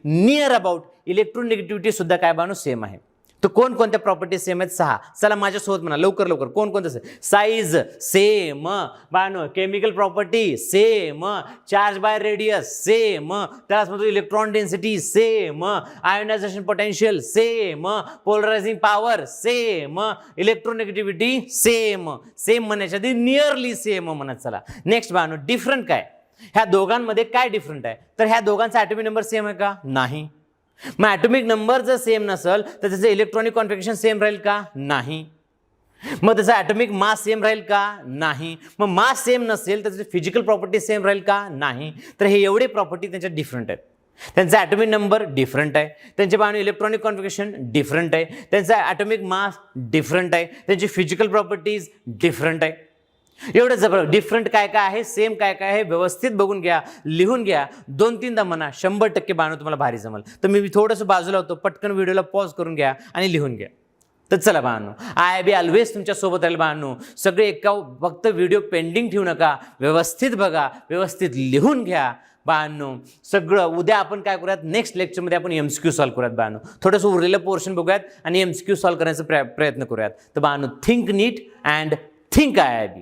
नियर अबाउट इलेक्ट्रोनेगेटिव्हिटी सुद्धा काय बाळांनो? सेम आहे. तर कोणकोणत्या प्रॉपर्टी सेम आहेत? 6. चला माझ्यासोबत म्हणा लवकर लवकर. कोणकोणतं? साईज सेम बाळांनो, chemical property same, charge by radius same, त्यालाच म्हणतो electron density same, ionization potential same, polarizing power same, electronegativity same. Same म्हणण्याच्या आधी नियरली सेम म्हणत. चला नेक्स्ट बाळांनो, डिफरंट काय? ह्या दोघांमध्ये काय डिफरंट आहे? तर ह्या दोघांचा ॲटॉमिक नंबर सेम आहे का? नाही. मग ॲटॉमिक नंबर जर सेम नसेल तर त्याचं इलेक्ट्रॉनिक कॉन्फिगरेशन सेम राहील का? नाही. मग त्याचा ॲटॉमिक मास सेम राहील का? नाही. मग मास सेम नसेल तर त्याची फिजिकल प्रॉपर्टी सेम राहील का? नाही. तर हे एवढे प्रॉपर्टी त्यांच्या डिफरंट आहेत. त्यांचा ॲटॉमिक नंबर डिफरंट आहे, त्यांचे बाळांनो इलेक्ट्रॉनिक कॉन्फिगरेशन डिफरंट आहे, त्यांचा ॲटॉमिक मास डिफरंट आहे, त्यांची फिजिकल प्रॉपर्टीज डिफरंट आहे. एवढं जबरदस्त. डिफरंट काय काय आहे, सेम काय काय आहे, व्यवस्थित बघून घ्या, लिहून घ्या. 2-3दा म्हणा, 100% बाळांनो तुम्हाला भारी जमल. तर मी थोडंसं बाजूला होतो, पटकन व्हिडिओला पॉज करून घ्या आणि लिहून घ्या. तर चला बाळांनो, आय बी ऑलवेज तुमच्या सोबत राहील बाळांनो. सगळे फक्त व्हिडिओ पेंडिंग ठेवू नका, व्यवस्थित बघा, व्यवस्थित लिहून घ्या बाळांनो. सगळं उद्या आपण काय करूयात, नेक्स्ट लेक्चरमध्ये आपण MCQ सॉल्व्ह करूयात बाळांनो. थोडंसं उरलेलं पोर्शन बघूयात आणि MCQ सॉल्व्ह करण्याचा प्रयत्न करूयात. तर बाळांनो, think NEET and think IIB.